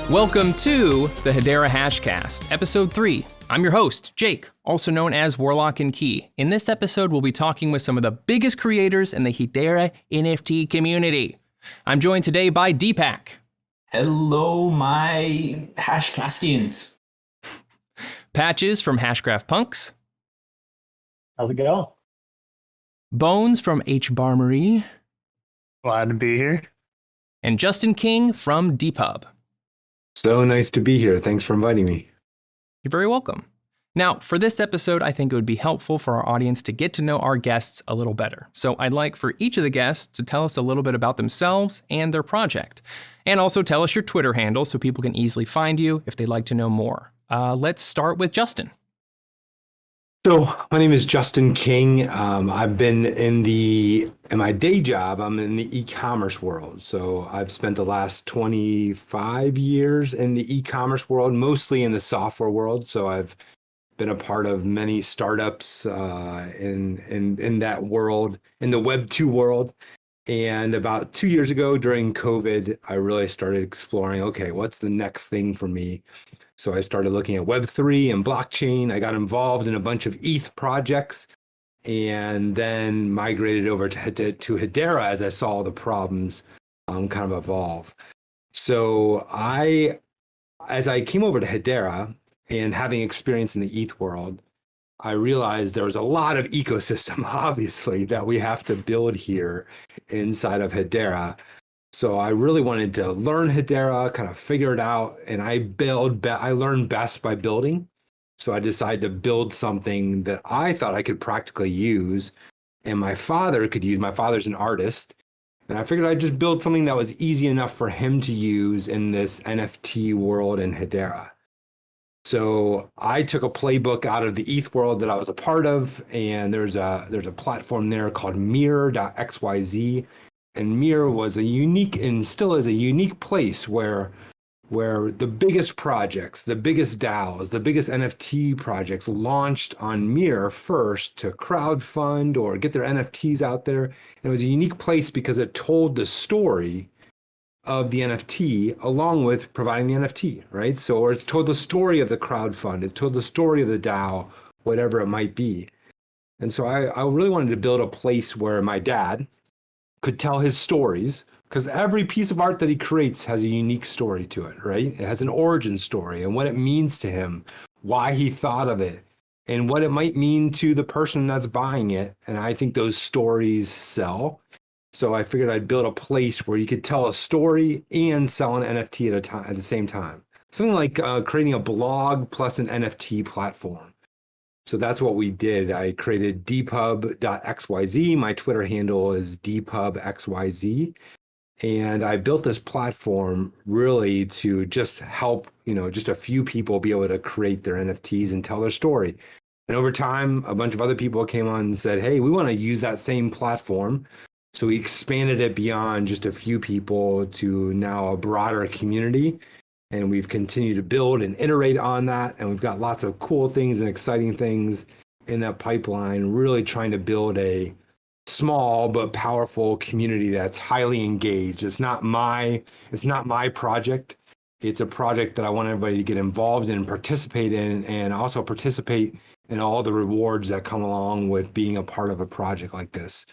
Welcome to the Hedera HashCast, Episode 3. I'm your host, Jake, also known as Warlock and Key. In this episode, we'll be talking with some of the biggest creators in the Hedera NFT community. I'm joined today by DPAK. Hello, my Hashcastians. Patches from Hashgraph Punks. How's it going? Bones from HBARMORY. Glad to be here. And Justin King from DPUB. So nice to be here. Thanks for inviting me. You're very welcome. Now, for this episode, I think it would be helpful for our audience to get to know our guests a little better. So I'd like for each of the guests to tell us a little bit about themselves and their project. And also tell us your Twitter handle so people can easily find you if they'd like to know more. Let's start with Justin. So my name is Justin King. I've been in my day job, I'm in the e-commerce world. So I've spent the last 25 years in the e-commerce world, mostly in the software world. So I've been a part of many startups in that world, in the Web 2 world. And about 2 years ago during COVID, I really started exploring, okay, what's the next thing for me? So I started looking at Web3 and blockchain. I got involved in a bunch of ETH projects and then migrated over to Hedera as I saw the problems kind of evolve. So as I came over to Hedera and having experience in the ETH world, I realized there was a lot of ecosystem, obviously, that we have to build here inside of Hedera. So I really wanted to learn Hedera, kind of figure it out, and I learned best by building. So I decided to build something that I thought I could practically use, and my father could use. My father's an artist, and I figured I'd just build something that was easy enough for him to use in this NFT world in Hedera. So I took a playbook out of the ETH world that I was a part of, and there's a platform there called Mirror.xyz. And Mirror was a unique and still is a unique place where the biggest projects, the biggest DAOs, the biggest NFT projects launched on Mirror first to crowdfund or get their NFTs out there. And it was a unique place because it told the story of the NFT along with providing the NFT, right? So it's told the story of the crowdfund, it told the story of the DAO, whatever it might be. And so I really wanted to build a place where my dad could tell his stories, because every piece of art that he creates has a unique story to it, right? It has an origin story and what it means to him, why he thought of it, and what it might mean to the person that's buying it. And I think those stories sell. So I figured I'd build a place where you could tell a story and sell an NFT at the same time. Something like creating a blog plus an NFT platform. So that's what we did. I created dpub.xyz. My Twitter handle is dpubxyz. And I built this platform really to just help, just a few people be able to create their NFTs and tell their story. And over time, a bunch of other people came on and said, hey, we want to use that same platform. So we expanded it beyond just a few people to now a broader community. And we've continued to build and iterate on that. And we've got lots of cool things and exciting things in that pipeline, really trying to build a small but powerful community that's highly engaged. It's not my project. It's a project that I want everybody to get involved in and participate in, and also participate in all the rewards that come along with being a part of a project like this.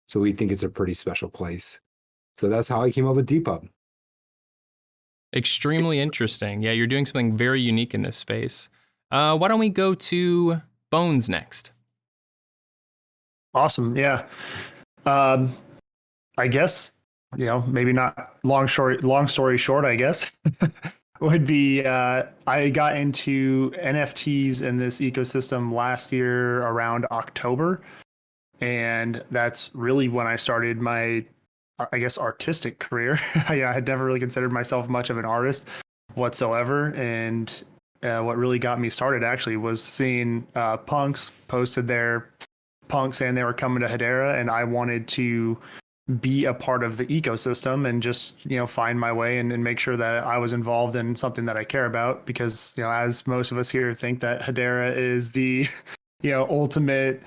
So we think it's a pretty special place. So that's how I came up with DPUB. Extremely interesting. Yeah, you're doing something very unique in this space. Why don't we go to Bones next? Awesome. Yeah. I guess, maybe not long story short, I guess, would be I got into NFTs in this ecosystem last year around October. And that's really when I started my artistic career. I had never really considered myself much of an artist whatsoever. And what really got me started actually was seeing Punks posted their Punks saying they were coming to Hedera, and I wanted to be a part of the ecosystem and just, find my way and make sure that I was involved in something that I care about, because, as most of us here think that Hedera is the, ultimate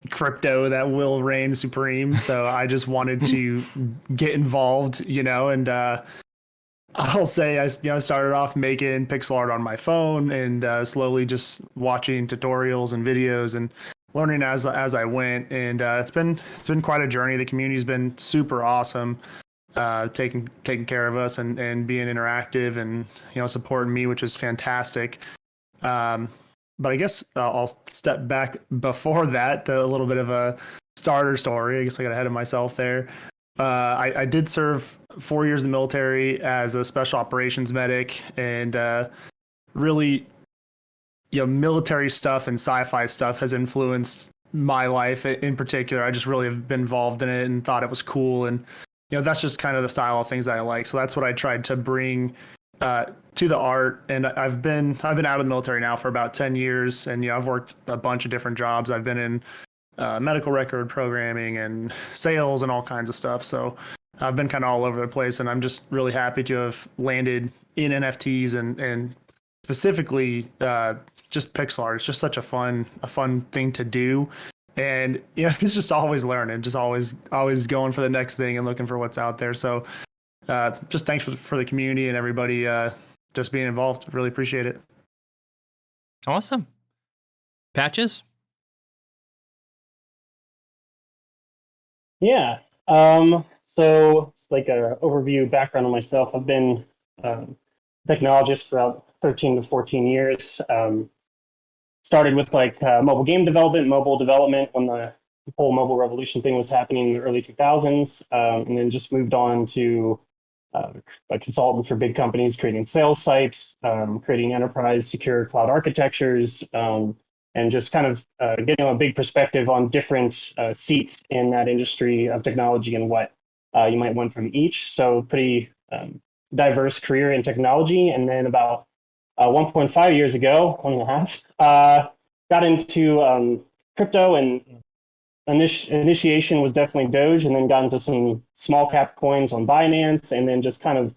crypto that will reign supreme. So I just wanted to get involved, and I'll say I started off making pixel art on my phone and slowly just watching tutorials and videos and learning as I went. And it's been quite a journey. The community's been super awesome, taking care of us and being interactive and supporting me, which is fantastic. Um, but I guess I'll step back before that to a little bit of a starter story. I guess I got ahead of myself there. I did serve 4 years in the military as a special operations medic, and really, military stuff and sci-fi stuff has influenced my life in particular. I just really have been involved in it and thought it was cool, and that's just kind of the style of things that I like. So that's what I tried to bring to the art. And I've been out of the military now for about 10 years, and I've worked a bunch of different jobs. I've been in medical record programming and sales and all kinds of stuff. So I've been kind of all over the place, and I'm just really happy to have landed in NFTs and specifically just pixel art. It's just such a fun thing to do. And it's just always learning, just always going for the next thing and looking for what's out there. So just thanks for the community and everybody just being involved. Really appreciate it. Awesome. Patches? Yeah. So like an overview background on myself. I've been a technologist for about 13 to 14 years. Started with mobile game development, mobile development when the whole mobile revolution thing was happening in the early 2000s, and then just moved on to a consultant for big companies, creating sales sites, creating enterprise secure cloud architectures, and just kind of getting a big perspective on different seats in that industry of technology and what you might want from each. So pretty diverse career in technology. And then about 1.5 years ago, 1.5, got into crypto, and initiation was definitely Doge, and then got into some small cap coins on Binance, and then just kind of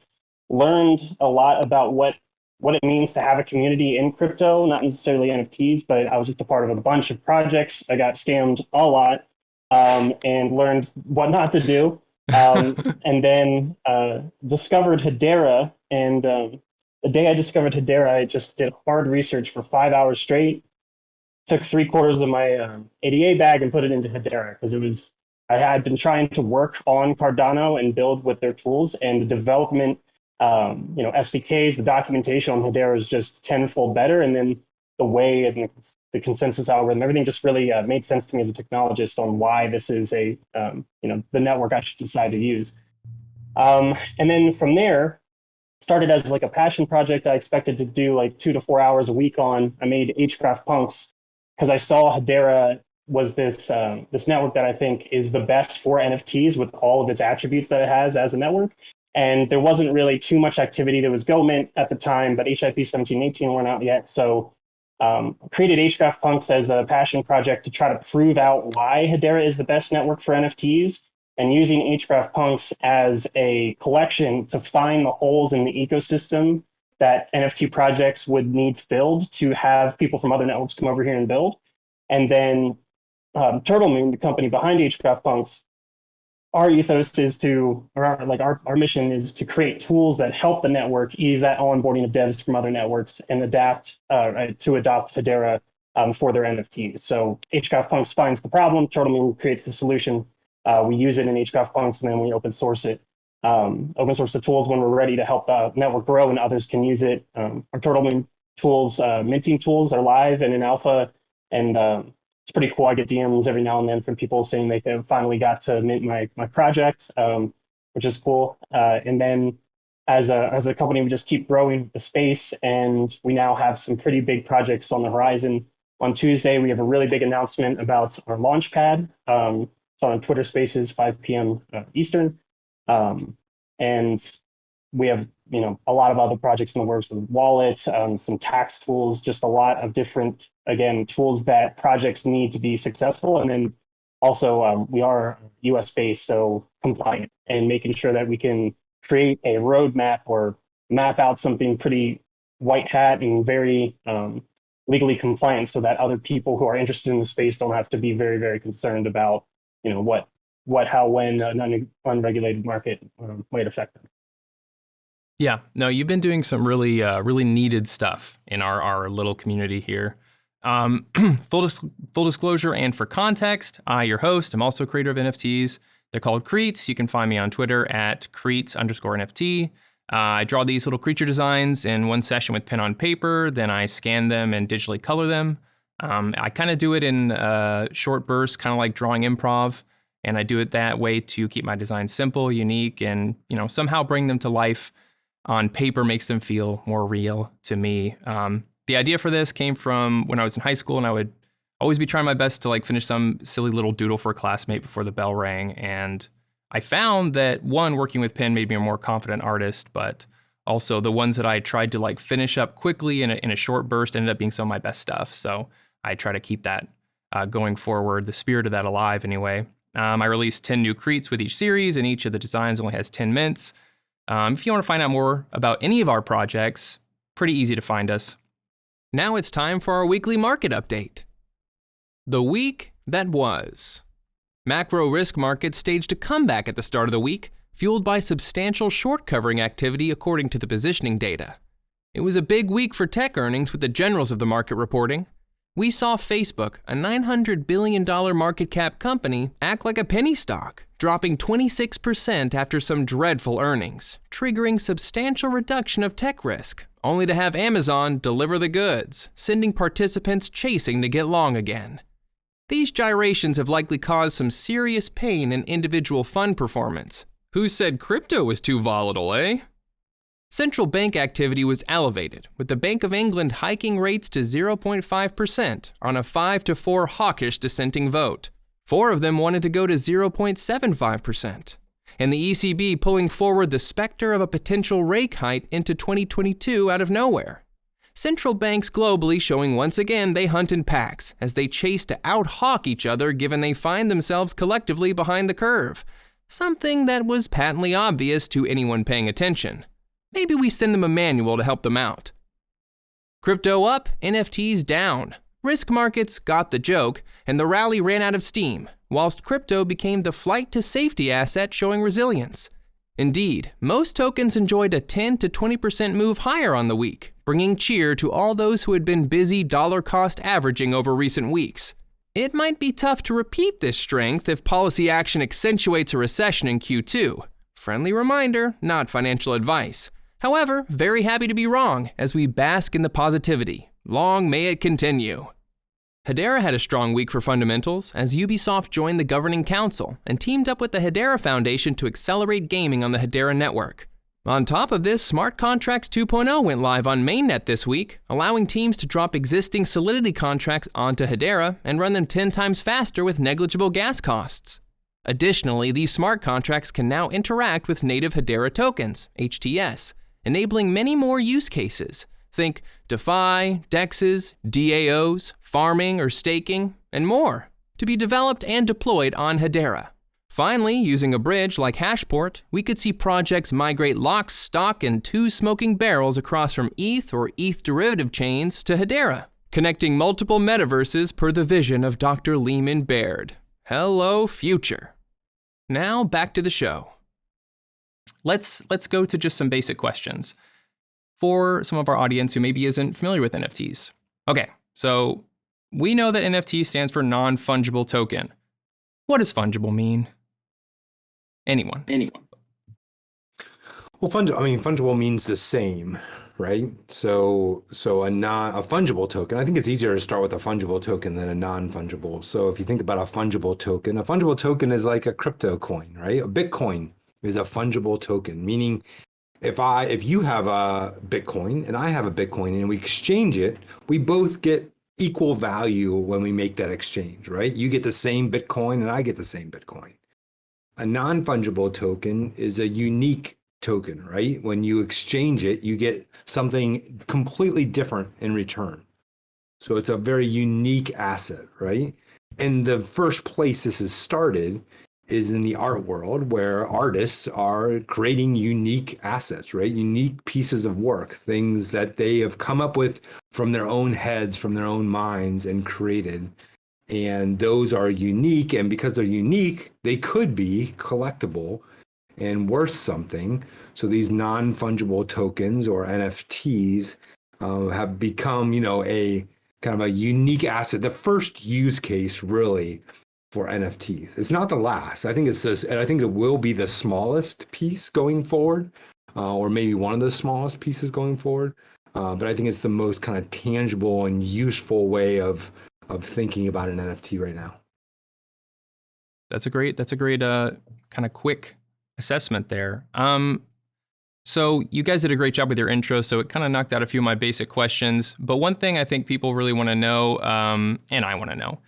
learned a lot about what it means to have a community in crypto, not necessarily NFTs, but I was just a part of a bunch of projects. I got scammed a lot, and learned what not to do. And then discovered Hedera. And the day I discovered Hedera, I just did hard research for 5 hours straight, took 3/4 of my ADA bag and put it into Hedera, because I had been trying to work on Cardano and build with their tools, and the development, SDKs, the documentation on Hedera is just tenfold better. And then the way and the consensus algorithm, everything just really made sense to me as a technologist on why this is the network I should decide to use. And then from there, started as like a passion project I expected to do like 2 to 4 hours a week on. I made HBARMORY Punks because I saw Hedera was this network that I think is the best for NFTs with all of its attributes that it has as a network. And there wasn't really too much activity. There was Go Mint at the time, but HIP 1718 weren't out yet. So created HGraph Punks as a passion project to try to prove out why Hedera is the best network for NFTs, and using HGraph Punks as a collection to find the holes in the ecosystem that NFT projects would need filled to have people from other networks come over here and build. And then Turtle Moon, the company behind HGraph Punks, our ethos is our mission is to create tools that help the network ease that onboarding of devs from other networks and adopt Hedera for their NFTs. So HGraph Punks finds the problem, Turtle Moon creates the solution. We use it in HGraph Punks, and then we open source it. Open source the tools when we're ready to help the network grow and others can use it. Our Turtle Moon tools, minting tools, are live and in alpha, and it's pretty cool. I get DMs every now and then from people saying they finally got to mint my project, which is cool. And then as a company, we just keep growing the space, and we now have some pretty big projects on the horizon. On Tuesday, we have a really big announcement about our launch pad. It's on Twitter Spaces, 5 p.m. Eastern. And we have a lot of other projects in the works with wallets, some tax tools, just a lot of different, again, tools that projects need to be successful. And then also we are US based, so compliant, and making sure that we can create a roadmap or map out something pretty white hat and very legally compliant, so that other people who are interested in the space don't have to be very, very concerned about what, how, when an unregulated market might affect them. Yeah, no, you've been doing some really needed stuff in our little community here. Um, full disclosure and for context, I, your host, am also a creator of NFTs. They're called Creats. You can find me on Twitter at Creats_NFT. I draw these little creature designs in one session with pen on paper, then I scan them and digitally color them. I kind of do it in short bursts, kind of like drawing improv, and I do it that way to keep my designs simple, unique, and somehow bring them to life on paper makes them feel more real to me. The idea for this came from when I was in high school, and I would always be trying my best to finish some silly little doodle for a classmate before the bell rang. And I found that working with pen made me a more confident artist, but also the ones that I tried to finish up quickly in a short burst ended up being some of my best stuff. So I try to keep that going forward, the spirit of that alive anyway. I released 10 new Creats with each series, and each of the designs only has 10 mints. If you want to find out more about any of our projects, pretty easy to find us. Now it's time for our weekly market update. The week that was. Macro risk markets staged a comeback at the start of the week, fueled by substantial short covering activity according to the positioning data. It was a big week for tech earnings with the generals of the market reporting. We saw Facebook, a $900 billion market cap company, act like a penny stock, dropping 26% after some dreadful earnings, triggering substantial reduction of tech risk, only to have Amazon deliver the goods, sending participants chasing to get long again. These gyrations have likely caused some serious pain in individual fund performance. Who said crypto was too volatile, eh? Central bank activity was elevated, with the Bank of England hiking rates to 0.5% on a 5-4 hawkish dissenting vote. 4 of them wanted to go to 0.75%, and the ECB pulling forward the specter of a potential rate hike into 2022 out of nowhere. Central banks globally showing once again they hunt in packs as they chase to out-hawk each other given they find themselves collectively behind the curve, something that was patently obvious to anyone paying attention. Maybe we send them a manual to help them out. Crypto up, NFTs down. Risk markets got the joke, and the rally ran out of steam, whilst crypto became the flight to safety asset showing resilience. Indeed, most tokens enjoyed a 10 to 20% move higher on the week, bringing cheer to all those who had been busy dollar cost averaging over recent weeks. It might be tough to repeat this strength if policy action accentuates a recession in Q2. Friendly reminder, not financial advice. However, very happy to be wrong as we bask in the positivity. Long may it continue. Hedera had a strong week for fundamentals as Ubisoft joined the governing council and teamed up with the Hedera Foundation to accelerate gaming on the Hedera network. On top of this, Smart Contracts 2.0 went live on mainnet this week, allowing teams to drop existing Solidity contracts onto Hedera and run them 10 times faster with negligible gas costs. Additionally, these smart contracts can now interact with native Hedera tokens, HTS, enabling many more use cases. Think DeFi, DEXs, DAOs, farming or staking, and more, to be developed and deployed on Hedera. Finally, using a bridge like Hashport, we could see projects migrate lock, stock, and 2 smoking barrels across from ETH or ETH derivative chains to Hedera, connecting multiple metaverses per the vision of Dr. Lehman Baird. Hello, future. Now back to the show. Let's go to just some basic questions for some of our audience who maybe isn't familiar with NFTs. Okay, so we know that NFT stands for non-fungible token. What does fungible mean? Anyone? Well, fungible means the same, right? So a fungible token, I think it's easier to start with a fungible token than a non-fungible. So if you think about a fungible token is like a crypto coin, right? A Bitcoin is a fungible token, meaning if you have a Bitcoin and I have a Bitcoin and we exchange it, we both get equal value when we make that exchange, right? You get the same Bitcoin and I get the same Bitcoin. A non-fungible token is a unique token, right? When you exchange it, you get something completely different in return. So it's a very unique asset, right? And the first place this has started is in the art world, where artists are creating unique assets, right? Unique pieces of work, things that they have come up with from their own heads, from their own minds, and created. And those are unique, and because they're unique, they could be collectible. and worth something. So these non-fungible tokens, or NFTs, have become, a kind of a unique asset. The first use case really for NFTs. It's not the last. I think it's this, and I think it will be the smallest piece going forward, or maybe one of the smallest pieces going forward. But I think it's the most kind of tangible and useful way of thinking about an NFT right now. That's a great kind of quick assessment there. So you guys did a great job with your intro, so it kind of knocked out a few of my basic questions. But one thing I think people really want to know, and I want to know,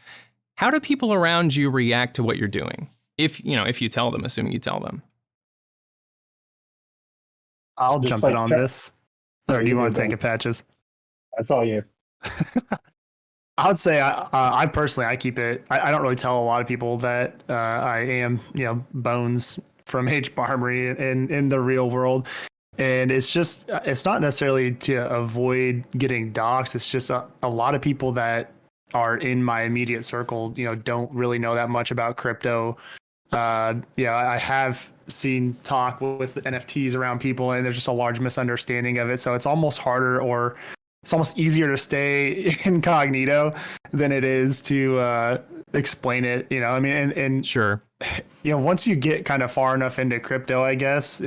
how do people around you react to what you're doing? If you tell them, assuming you tell them. I'll Just jump like in on try- this. Or do you want to take it, Patches? That's all you. I would say I personally, I keep it. I don't really tell a lot of people that I am, Bones from HBARMORY in the real world. And it's not necessarily to avoid getting doxxed. It's just a lot of people that are in my immediate circle, don't really know that much about crypto. I have seen talk with NFTs around people, and there's just a large misunderstanding of it. So it's almost harder, or it's almost easier to stay incognito than it is to explain it. And Sure. Once you get kind of far enough into crypto, I guess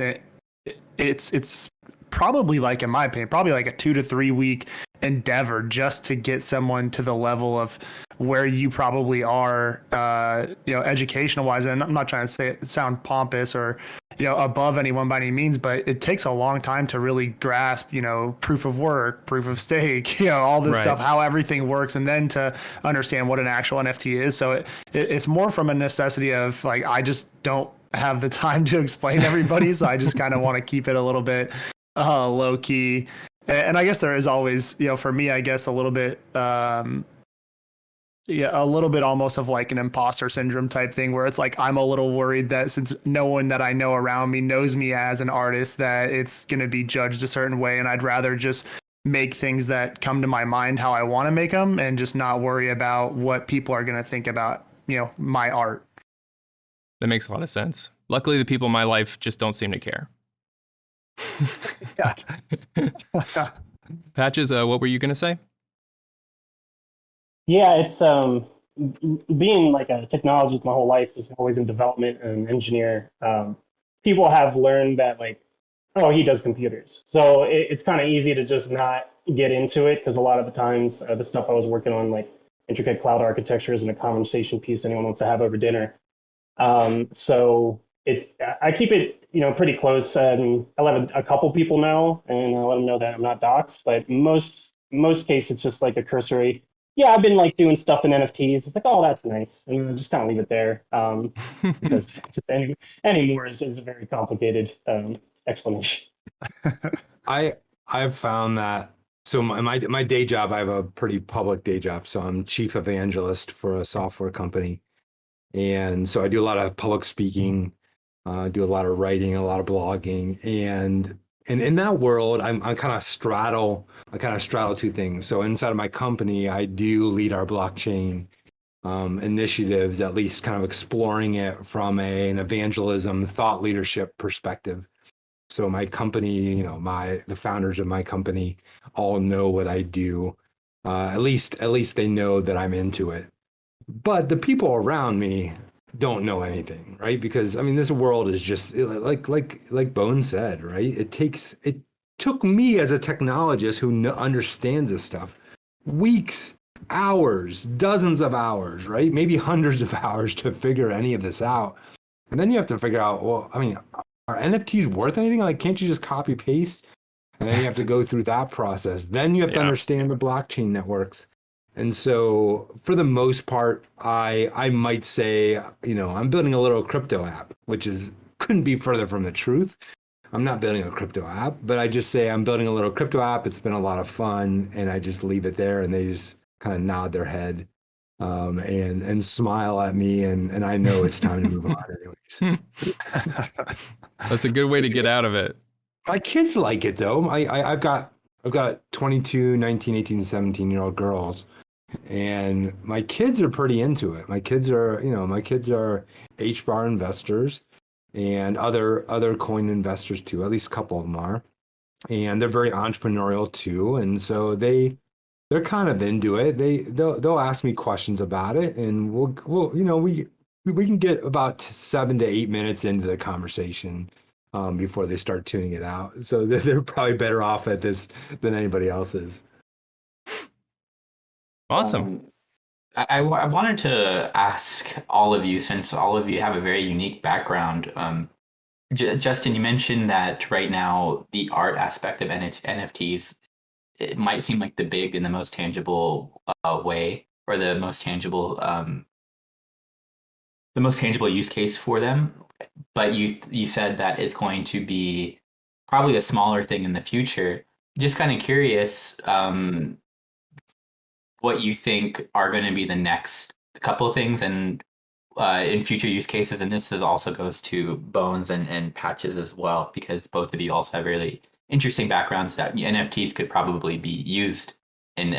it's probably, like, in my opinion, probably like a 2 to 3 week endeavor just to get someone to the level of where you probably are, educational wise. And I'm not trying to sound pompous or, above anyone by any means, but it takes a long time to really grasp, proof of work, proof of stake, all this Right. stuff, how everything works, and then to understand what an actual NFT is. So it's more from a necessity of, like, I just don't have the time to explain to everybody. So I just kind of want to keep it a little bit low key. And I guess there is always, for me, I guess a little bit, a little bit almost of like an imposter syndrome type thing, where it's like, I'm a little worried that since no one that I know around me knows me as an artist, that it's going to be judged a certain way. And I'd rather just make things that come to my mind how I want to make them, and just not worry about what people are going to think about, my art. That makes a lot of sense. Luckily, the people in my life just don't seem to care. Patches, what were you going to say? Yeah, it's being like a technologist my whole life, is always in development and engineer. People have learned that, like, oh, he does computers, so it's kind of easy to just not get into it, because a lot of the times the stuff I was working on, like intricate cloud architecture, isn't a conversation piece anyone wants to have over dinner. So I keep it pretty close, and I let a couple people know, and I let them know that I'm not doxxed. But most cases, it's just like a cursory. Yeah, I've been like doing stuff in NFTs. It's like, oh, that's nice, and I just kind of leave it there, because any more is a very complicated explanation. I've found that. So my day job, I have a pretty public day job. So I'm chief evangelist for a software company, and so I do a lot of public speaking, do a lot of writing, a lot of blogging, and in that world, I kind of straddle two things. So inside of my company, I do lead our blockchain initiatives, at least kind of exploring it from an evangelism, thought leadership perspective. So my company, the founders of my company all know what I do. At least they know that I'm into it. But the people around me don't know anything, right? Because this world is just like Bone said, right? It took me as a technologist who understands this stuff weeks, hours, dozens of hours, right? Maybe hundreds of hours to figure any of this out. And then you have to figure out, well, are NFTs worth anything? Like, can't you just copy paste? And then you have to go through that process. Then you have to understand the blockchain networks. And so for the most part, I might say, I'm building a little crypto app, which couldn't be further from the truth. I'm not building a crypto app, but I just say I'm building a little crypto app. It's been a lot of fun, and I just leave it there, and they just kind of nod their head and smile at me, and I know it's time to move on anyways. That's a good way to get out of it. My kids like it though. I've got 22, 19, 18, 17-year-old girls, and my kids are pretty into it. My kids are HBAR investors, and other coin investors too. At least a couple of them are, and they're very entrepreneurial too. And so they're kind of into it. They'll ask me questions about it, and we'll we can get about 7 to 8 minutes into the conversation before they start tuning it out. So they're probably better off at this than anybody else is. Awesome. I wanted to ask all of you, since all of you have a very unique background. Justin, you mentioned that right now the art aspect of NFTs, it might seem like the big and the most tangible way, or the most tangible use case for them. But you said that it's going to be probably a smaller thing in the future. Just kind of curious, what you think are going to be the next couple of things, and in future use cases. And this also goes to Bones and Patches as well, because both of you also have really interesting backgrounds that NFTs could probably be used in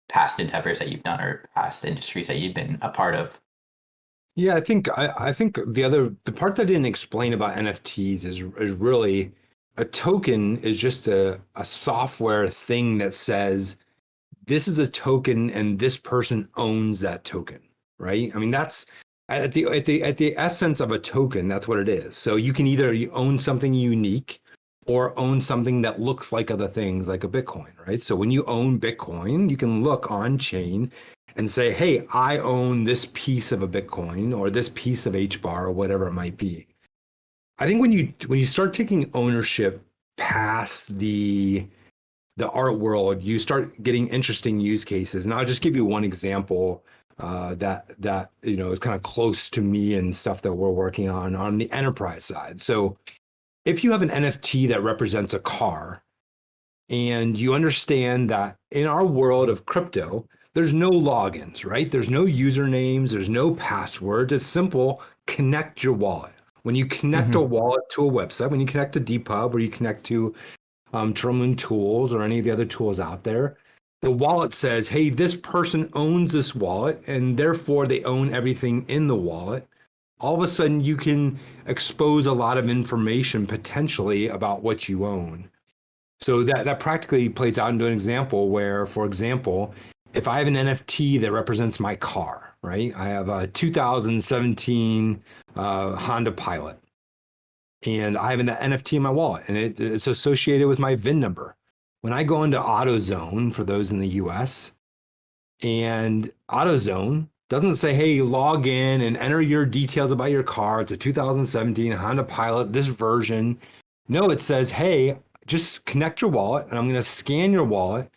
past endeavors that you've done, or past industries that you've been a part of. Yeah, I think the part that I didn't explain about NFTs is really a token is just a software thing that says this is a token and this person owns that token, right? I mean, that's at the essence of a token, that's what it is. So you can either own something unique or own something that looks like other things, like a Bitcoin, right? So when you own Bitcoin, you can look on chain and say, hey, I own this piece of a Bitcoin or this piece of HBAR or whatever it might be. I think when you start taking ownership past the art world, you start getting interesting use cases. And I'll just give you one example that is kind of close to me and stuff that we're working on the enterprise side. So if you have an NFT that represents a car, and you understand that in our world of crypto, there's no logins, right? There's no usernames, there's no passwords. It's simple, connect your wallet. When you connect a wallet to a website, when you connect to DPUB, or you connect to Terminal Tools or any of the other tools out there, the wallet says, hey, this person owns this wallet, and therefore they own everything in the wallet. All of a sudden, you can expose a lot of information potentially about what you own. So that practically plays out into an example where, for example, if I have an NFT that represents my car, right? I have a 2017 Honda Pilot, and I have an NFT in my wallet, and it's associated with my VIN number. When I go into AutoZone, for those in the US, and AutoZone doesn't say, hey, log in and enter your details about your car. It's a 2017 Honda Pilot, this version. No, it says, hey, just connect your wallet, and I'm going to scan your wallet.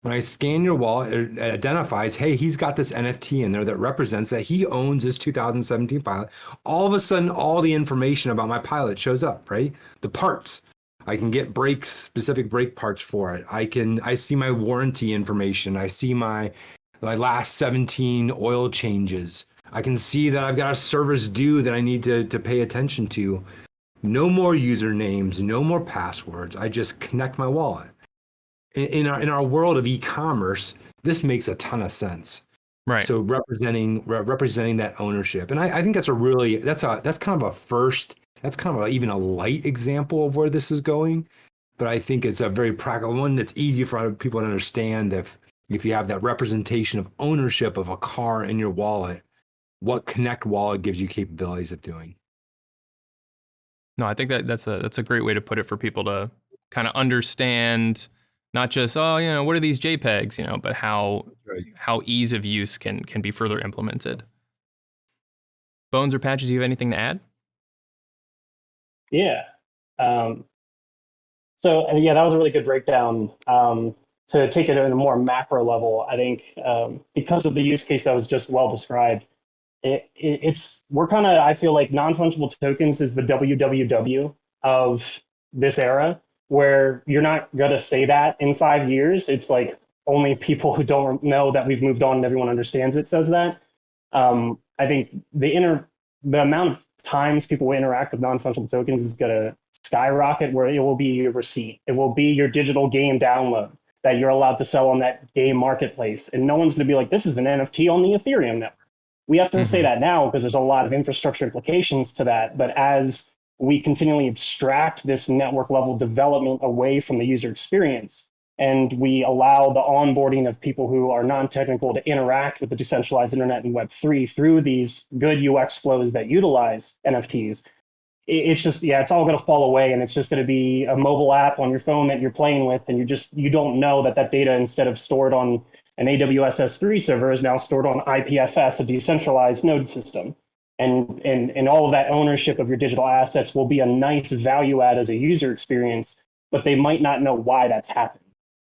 When I scan your wallet, it identifies, hey, he's got this NFT in there that represents that he owns this 2017 Pilot. All of a sudden, all the information about my Pilot shows up, right? The parts. I can get specific brake parts for it. I see my warranty information. I see my last 17 oil changes. I can see that I've got a service due that I need to pay attention to. No more usernames, no more passwords. I just connect my wallet. In our world of e-commerce, this makes a ton of sense. Right. So representing that ownership, and I think that's kind of a first. That's kind of even a light example of where this is going, but I think it's a very practical one that's easy for other people to understand. If you have that representation of ownership of a car in your wallet, what Connect Wallet gives you capabilities of doing. No, I think that's a great way to put it for people to kind of understand, not just, what are these JPEGs, but how ease of use can be further implemented. Bones or Patches, you have anything to add? Yeah. That was a really good breakdown. To take it at a more macro level, I think because of the use case that was just well described, I feel like non-fungible tokens is the WWW of this era, where you're not going to say that in 5 years. It's like only people who don't know that we've moved on and everyone understands it says that. I think the amount of times people will interact with non-fungible tokens is going to skyrocket, where it will be your receipt. It will be your digital game download that you're allowed to sell on that game marketplace. And no one's going to be like, this is an NFT on the Ethereum network. We have to say that now because there's a lot of infrastructure implications to that. But as we continually abstract this network level development away from the user experience, and we allow the onboarding of people who are non-technical to interact with the decentralized internet and Web3 through these good UX flows that utilize NFTs, it's just, it's all going to fall away, and it's just going to be a mobile app on your phone that you're playing with, and you don't know that data, instead of stored on an AWS S3 server, is now stored on IPFS, a decentralized node system. And all of that ownership of your digital assets will be a nice value add as a user experience, but they might not know why that's happened.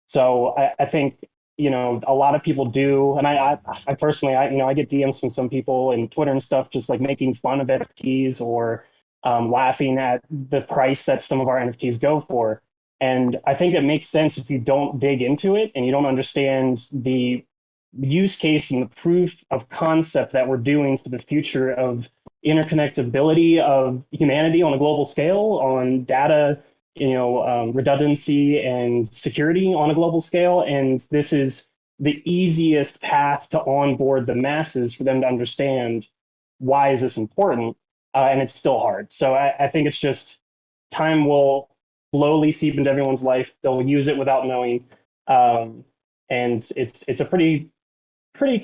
So I think, a lot of people do, and I personally, I get DMs from some people and Twitter and stuff, just like making fun of NFTs or laughing at the price that some of our NFTs go for. And I think it makes sense if you don't dig into it and you don't understand the use case and the proof of concept that we're doing for the future of interconnectability of humanity on a global scale, on data, redundancy and security on a global scale. And this is the easiest path to onboard the masses for them to understand why is this important. And it's still hard. So I think it's just time will slowly seep into everyone's life. They'll use it without knowing. And it's a pretty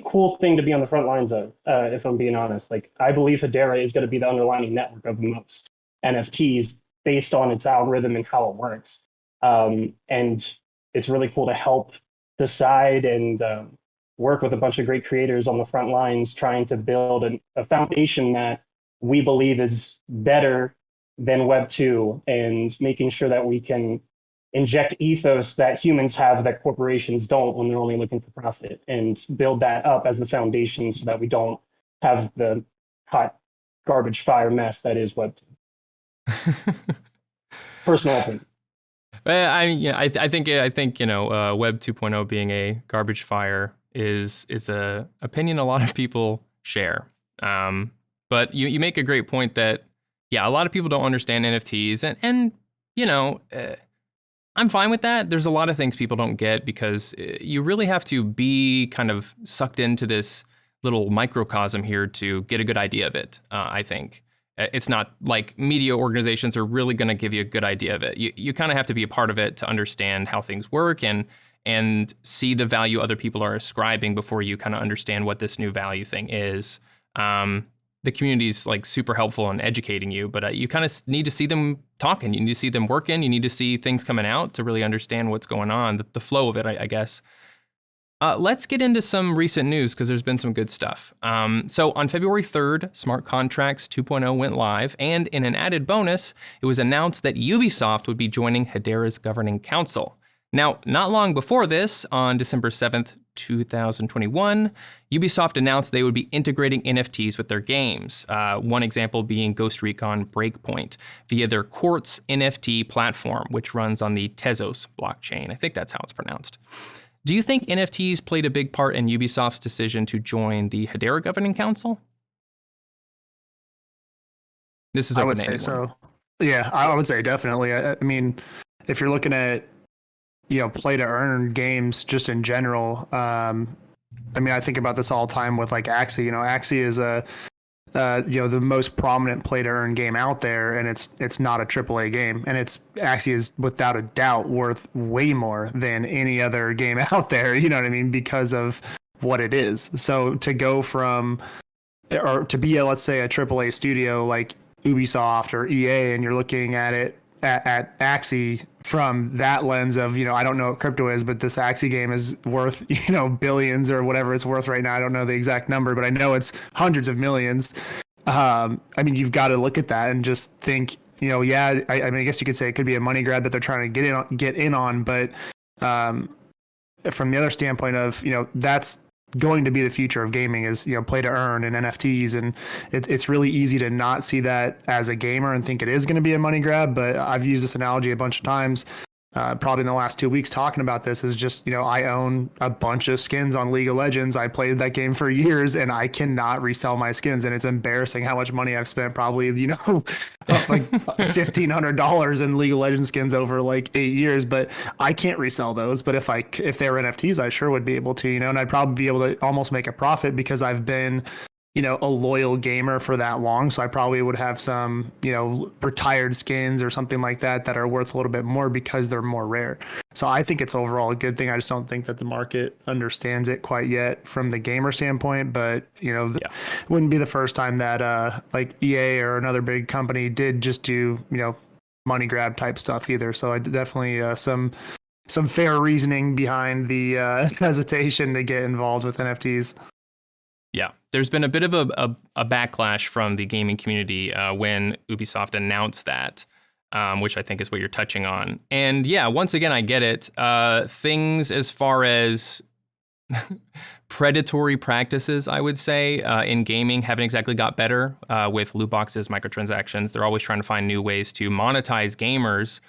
cool thing to be on the front lines of, if I'm being honest. Like, I believe Hedera is going to be the underlying network of most NFTs based on its algorithm and how it works. And it's really cool to help decide and work with a bunch of great creators on the front lines trying to build a foundation that we believe is better than Web 2, and making sure that we can inject ethos that humans have that corporations don't when they're only looking for profit, and build that up as the foundation so that we don't have the hot garbage fire mess that is Web 2. Personal opinion. I think Web 2.0 being a garbage fire is a opinion a lot of people share. But you make a great point that a lot of people don't understand NFTs, and I'm fine with that. There's a lot of things people don't get because you really have to be kind of sucked into this little microcosm here to get a good idea of it. I think. It's not like media organizations are really going to give you a good idea of it. You kind of have to be a part of it to understand how things work and see the value other people are ascribing before you kind of understand what this new value thing is. The community's like super helpful in educating you, but you kind of need to see them talking. You need to see them working. You need to see things coming out to really understand what's going on, the flow of it, I guess. Let's get into some recent news because there's been some good stuff. So on February 3rd, Smart Contracts 2.0 went live, and in an added bonus, it was announced that Ubisoft would be joining Hedera's governing council. Now, not long before this, on December 7th, 2021, Ubisoft announced they would be integrating NFTs with their games. One example being Ghost Recon Breakpoint via their Quartz NFT platform, which runs on the Tezos blockchain. I think that's how it's pronounced. Do you think NFTs played a big part in Ubisoft's decision to join the Hedera Governing Council? This is I would say so. Yeah, I would say definitely. I mean, if you're looking at play to earn games just in general, I mean, I think about this all the time with like Axie. Axie is the most prominent play to earn game out there, and it's not a AAA game, and Axie is without a doubt worth way more than any other game out there, you know what I mean, because of what it is. So to go from, or to be let's say a AAA studio like Ubisoft or EA, and you're looking at it at Axie from that lens of, I don't know what crypto is, but this Axie game is worth, billions or whatever it's worth right now. I don't know the exact number, but I know it's hundreds of millions. I mean, you've got to look at that and just think, I mean, I guess you could say it could be a money grab that they're trying to get in on, but from the other standpoint of, that's going to be the future of gaming is, play to earn and NFTs. And it's really easy to not see that as a gamer and think it is going to be a money grab. But I've used this analogy a bunch of times, probably in the last 2 weeks talking about this, is just, I own a bunch of skins on League of Legends. I played that game for years and I cannot resell my skins. And it's embarrassing how much money I've spent, probably, like $1,500 in League of Legends skins over like 8 years, but I can't resell those. But if they were NFTs, I sure would be able to, and I'd probably be able to almost make a profit because I've been, a loyal gamer for that long. So I probably would have some, retired skins or something like that are worth a little bit more because they're more rare. So I think it's overall a good thing. I just don't think that the market understands it quite yet from the gamer standpoint. But, it wouldn't be the first time that like EA or another big company did just do, money grab type stuff either. So I definitely some fair reasoning behind the hesitation to get involved with NFTs. Yeah, there's been a bit of a backlash from the gaming community when Ubisoft announced that, which I think is what you're touching on. And yeah, once again, I get it. Things as far as predatory practices, I would say, in gaming haven't exactly got better with loot boxes, microtransactions. They're always trying to find new ways to monetize gamers,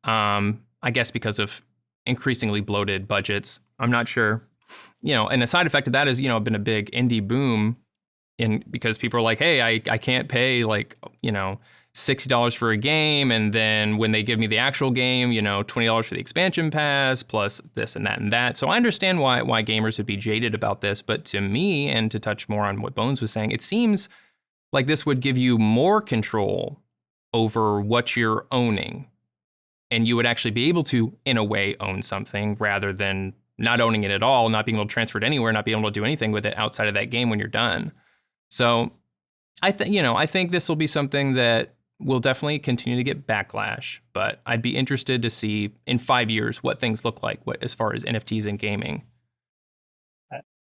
I guess because of increasingly bloated budgets. I'm not sure. And a side effect of that is, been a big indie boom because people are like, hey, I can't pay like, $60 for a game. And then when they give me the actual game, $20 for the expansion pass plus this and that and that. So I understand why gamers would be jaded about this. But to me, and to touch more on what Bones was saying, it seems like this would give you more control over what you're owning. And you would actually be able to, in a way, own something rather than not owning it at all, not being able to transfer it anywhere, not being able to do anything with it outside of that game when you're done. So I think this will be something that will definitely continue to get backlash, but I'd be interested to see in 5 years what things look like as far as NFTs in gaming.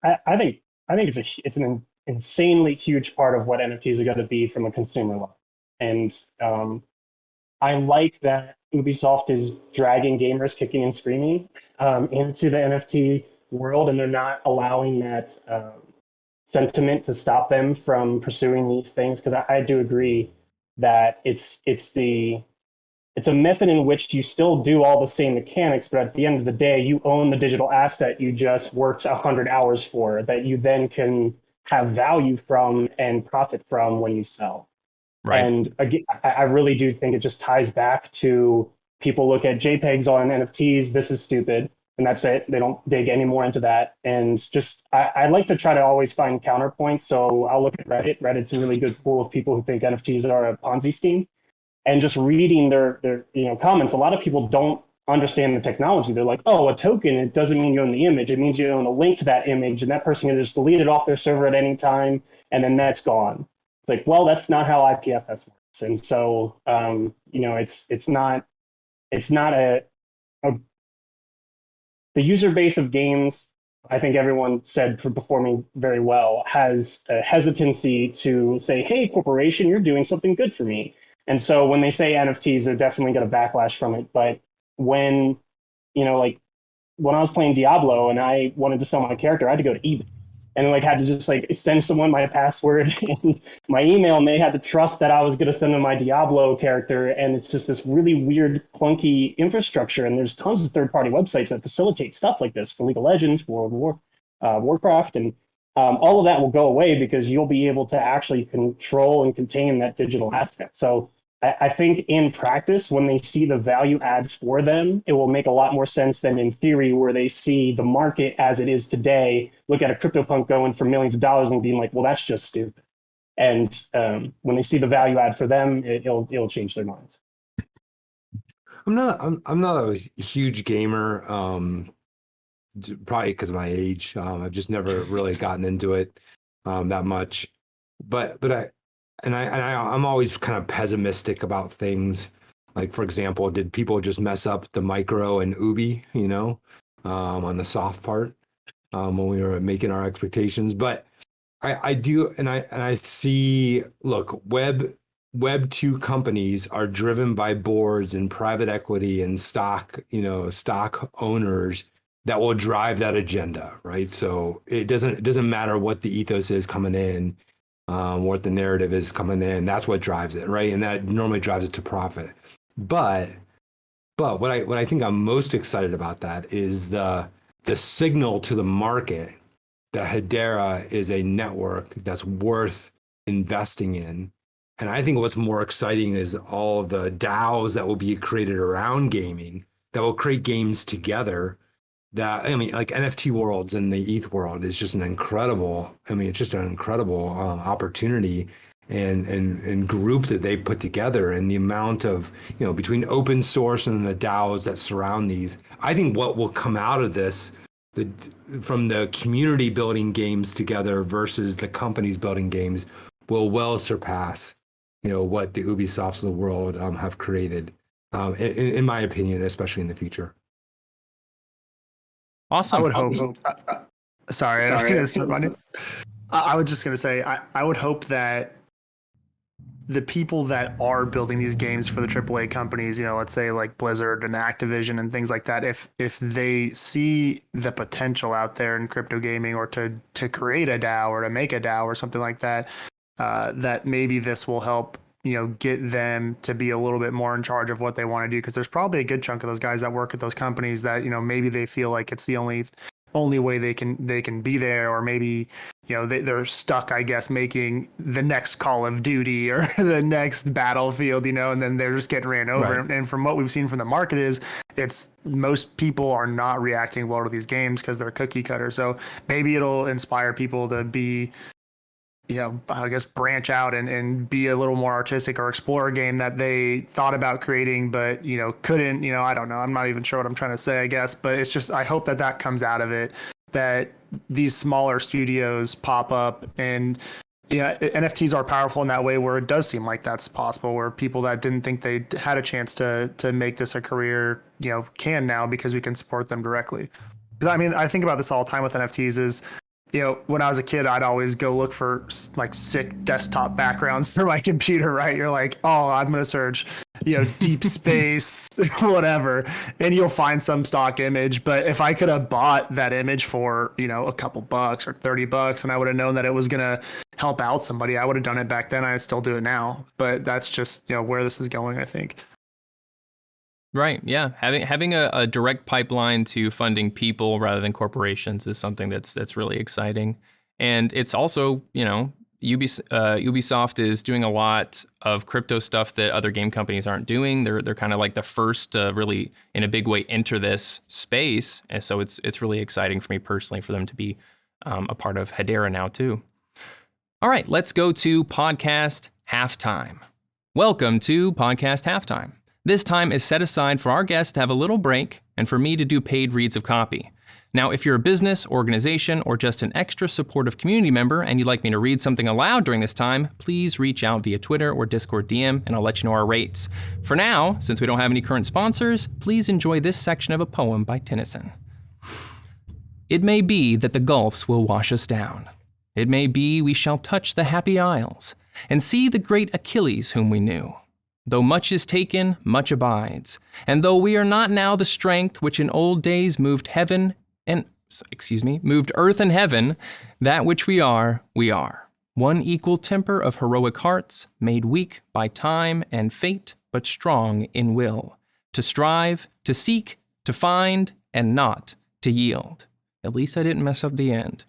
I think it's an insanely huge part of what NFTs are going to be from a consumer level. And I like that Ubisoft is dragging gamers kicking and screaming into the NFT world, and they're not allowing that sentiment to stop them from pursuing these things. Because I do agree that it's a method in which you still do all the same mechanics, but at the end of the day, you own the digital asset you just worked 100 hours for that you then can have value from and profit from when you sell. Right. And again, I really do think it just ties back to people look at JPEGs on NFTs. This is stupid. And that's it. They don't dig any more into that. And just, I like to try to always find counterpoints. So I'll look at Reddit. Reddit's a really good pool of people who think NFTs are a Ponzi scheme. And just reading their comments, a lot of people don't understand the technology. They're like, oh, a token, it doesn't mean you own the image. It means you own a link to that image. And that person can just delete it off their server at any time. And then that's gone. It's like, well, that's not how IPFS works. And so, it's not the user base of games, I think everyone said before me very well, has a hesitancy to say, hey, corporation, you're doing something good for me. And so when they say NFTs, they're definitely going to backlash from it. But when, when I was playing Diablo and I wanted to sell my character, I had to go to eBay. And had to just send someone my password and my email, and they had to trust that I was going to send them my Diablo character. And it's just this really weird, clunky infrastructure. And there's tons of third-party websites that facilitate stuff like this for League of Legends, World of Warcraft, and all of that will go away because you'll be able to actually control and contain that digital aspect. So I think in practice, when they see the value add for them, it will make a lot more sense than in theory, where they see the market as it is today, look at a CryptoPunk going for millions of dollars and being like, well, that's just stupid. And when they see the value add for them, it'll change their minds. I'm not a huge gamer, probably because of my age. I've just never really gotten into it that much. I'm always kind of pessimistic about things. Like, for example, did people just mess up the micro and Ubi, on the soft part when we were making our expectations? But I do, and I see, look, Web 2 companies are driven by boards and private equity and stock owners that will drive that agenda, right? So it doesn't matter what the ethos is coming in. What the narrative is coming in, that's what drives it, right? And that normally drives it to profit. But what I think I'm most excited about that is the signal to the market that Hedera is a network that's worth investing in. And I think what's more exciting is all of the DAOs that will be created around gaming that will create games together that, I mean, like NFT worlds and the ETH world is just an incredible, I mean, it's just an incredible opportunity and group that they put together, and the amount of, you know, between open source and the DAOs that surround these. I think what will come out of this, from the community building games together versus the companies building games, will well surpass, you know, what the Ubisofts of the world have created, in my opinion, especially in the future. Awesome. I would hope. Sorry, I was just gonna say I would hope that the people that are building these games for the AAA companies, you know, let's say like Blizzard and Activision and things like that, if they see the potential out there in crypto gaming, or to create a DAO or to make a DAO or something like that, that maybe this will help, you know, get them to be a little bit more in charge of what they want to do. Because there's probably a good chunk of those guys that work at those companies that, you know, maybe they feel like it's the only way they can be there, or maybe, you know, they're stuck, I guess, making the next Call of Duty or the next Battlefield, you know, and then they're just getting ran over. Right. And from what we've seen from the market it's most people are not reacting well to these games because they're cookie cutter. So maybe it'll inspire people to be, you know, I guess branch out and be a little more artistic, or explore a game that they thought about creating, but, you know, couldn't, you know, I don't know. I'm not even sure what I'm trying to say, I guess, but it's just, I hope that comes out of it, that these smaller studios pop up. And yeah, NFTs are powerful in that way, where it does seem like that's possible, where people that didn't think they had a chance to make this a career, you know, can now, because we can support them directly. I mean, I think about this all the time with NFTs is, you know, when I was a kid, I'd always go look for like sick desktop backgrounds for my computer, right? You're like, oh, I'm going to search, you know, deep space, whatever, and you'll find some stock image. But if I could have bought that image for, you know, a couple bucks or $30, and I would have known that it was going to help out somebody, I would have done it back then. I still do it now. But that's just, you know, where this is going, I think. Right. Yeah. Having a direct pipeline to funding people rather than corporations is something that's really exciting. And it's also, you know, Ubisoft is doing a lot of crypto stuff that other game companies aren't doing. They're kind of like the first to really, in a big way, enter this space. And so it's really exciting for me personally for them to be a part of Hedera now too. All right, let's go to Podcast Halftime. Welcome to Podcast Halftime. This time is set aside for our guests to have a little break and for me to do paid reads of copy. Now, if you're a business, organization, or just an extra supportive community member and you'd like me to read something aloud during this time, please reach out via Twitter or Discord DM and I'll let you know our rates. For now, since we don't have any current sponsors, please enjoy this section of a poem by Tennyson. It may be that the gulfs will wash us down. It may be we shall touch the happy isles and see the great Achilles whom we knew. Though much is taken, much abides. And though we are not now the strength which in old days moved earth and heaven, that which we are, we are. One equal temper of heroic hearts, made weak by time and fate, but strong in will. To strive, to seek, to find, and not to yield. At least I didn't mess up the end.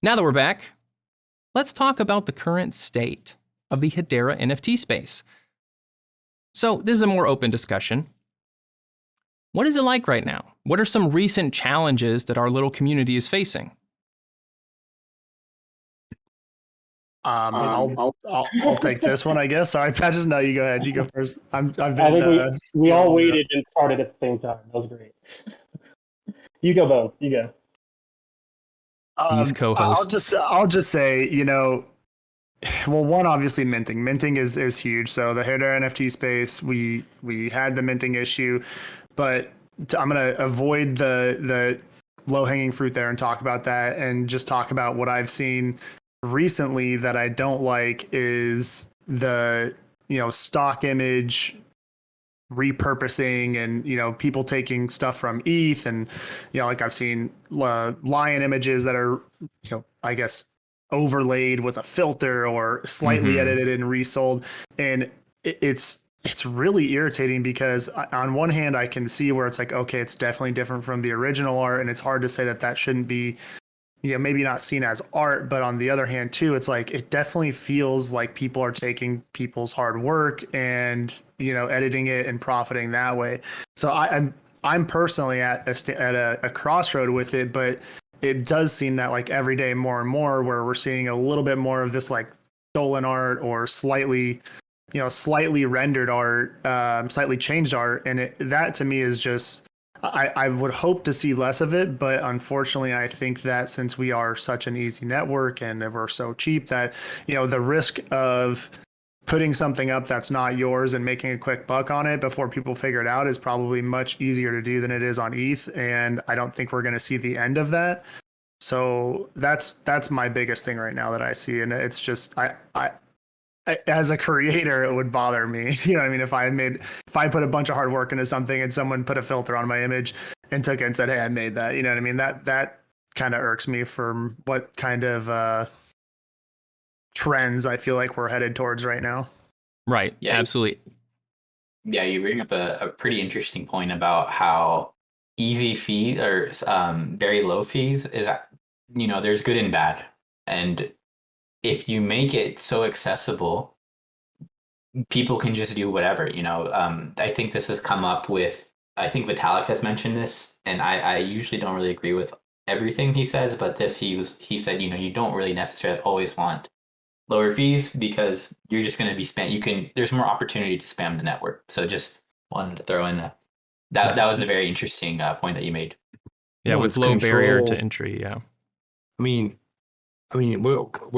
Now that we're back, let's talk about the current state of the Hedera NFT space. So this is a more open discussion. What is it like right now? What are some recent challenges that our little community is facing? I'll take this one, I guess. Sorry, Patches. No, you go ahead. You go first. I think we all waited and started at the same time. That was great. You go, Bo. You go. These co-hosts. I'll just say, you know, well, one, obviously minting. Minting is huge. So the Hedera NFT space, we had the minting issue, but I'm going to avoid the low-hanging fruit there and talk about that, and just talk about what I've seen recently that I don't like is the, you know, stock image repurposing and, you know, people taking stuff from ETH, and, you know, like I've seen lion images that are, you know, I guess overlaid with a filter or slightly edited and resold. And it's really irritating because on one hand, I can see where it's like, okay, it's definitely different from the original art, and it's hard to say that shouldn't be, you know, maybe not seen as art. But on the other hand too, it's like, it definitely feels like people are taking people's hard work and, you know, editing it and profiting that way. So I'm I'm personally at a crossroad with it, but it does seem that like every day more and more where we're seeing a little bit more of this like stolen art or slightly rendered art, slightly changed art, and that to me is just. I would hope to see less of it, but unfortunately, I think that since we are such an easy network and we're so cheap that, the risk of putting something up that's not yours and making a quick buck on it before people figure it out is probably much easier to do than it is on ETH. And I don't think we're going to see the end of that. So that's my biggest thing right now that I see. And it's just, I as a creator, it would bother me. You know what I mean? If I put a bunch of hard work into something and someone put a filter on my image and took it and said, hey, I made that, you know what I mean? That kind of irks me from what kind of trends I feel like we're headed towards right now. Right. Yeah. Absolutely. Yeah, you bring up a pretty interesting point about how easy fees or very low fees is, there's good and bad. And if you make it so accessible, people can just do whatever, I think this has come up with, I think Vitalik has mentioned this, and I usually don't really agree with everything he says, but he said, you don't really necessarily always want lower fees because you're just going to be there's more opportunity to spam the network. So just wanted to throw in that was a very interesting point that you made. Yeah, with low barrier to entry. Yeah. I mean, we're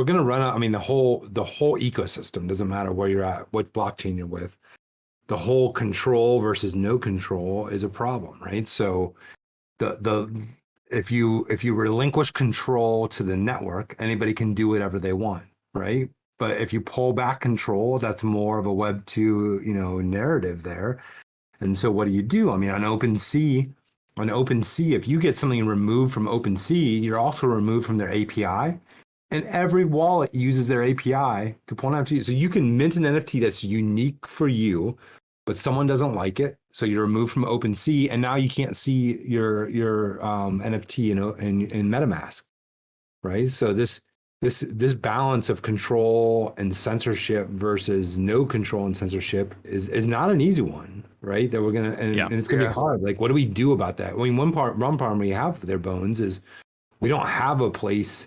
going to run out. I mean, the whole ecosystem doesn't matter where you're at, what blockchain you're with. The whole control versus no control is a problem, right? So if you relinquish control to the network, anybody can do whatever they want, right? But if you pull back control, that's more of a Web 2, narrative there. And so what do? I mean, on OpenSea, if you get something removed from OpenSea, you're also removed from their API. And every wallet uses their API to pull an NFT. So you can mint an NFT that's unique for you, but someone doesn't like it. So you're removed from OpenSea, and now you can't see your NFT in MetaMask, right? So this balance of control and censorship versus no control and censorship is not an easy one, right? That we're gonna and it's gonna be hard. Like, what do we do about that? I mean, one problem we have with their bones is we don't have a place.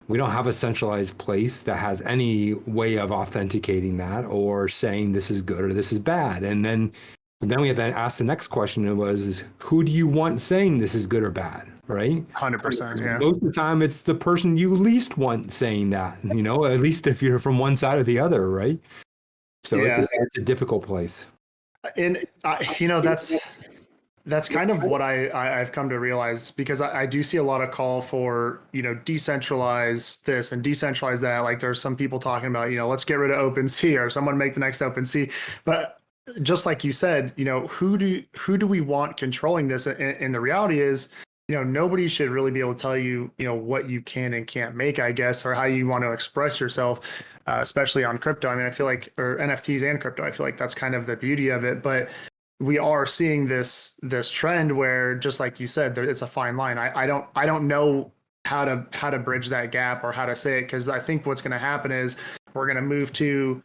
We don't have a centralized place that has any way of authenticating that or saying this is good or this is bad. And then we have to ask the next question. Is who do you want saying this is good or bad, right? 100%. Yeah. Most of the time, it's the person you least want saying that. At least if you're from one side or the other, right? So it's a difficult place. And that's kind of what I've come to realize, because I do see a lot of call for, decentralize this and decentralize that. Like there's some people talking about, let's get rid of OpenSea or someone make the next OpenSea. But just like you said, who do we want controlling this? And the reality is, nobody should really be able to tell you, what you can and can't make, I guess, or how you want to express yourself, especially on crypto. I mean, I feel like, or NFTs and crypto, I feel like that's kind of the beauty of it. But we are seeing this trend where, just like you said, it's a fine line. I don't know how to bridge that gap or how to say it, because I think what's going to happen is we're going to move to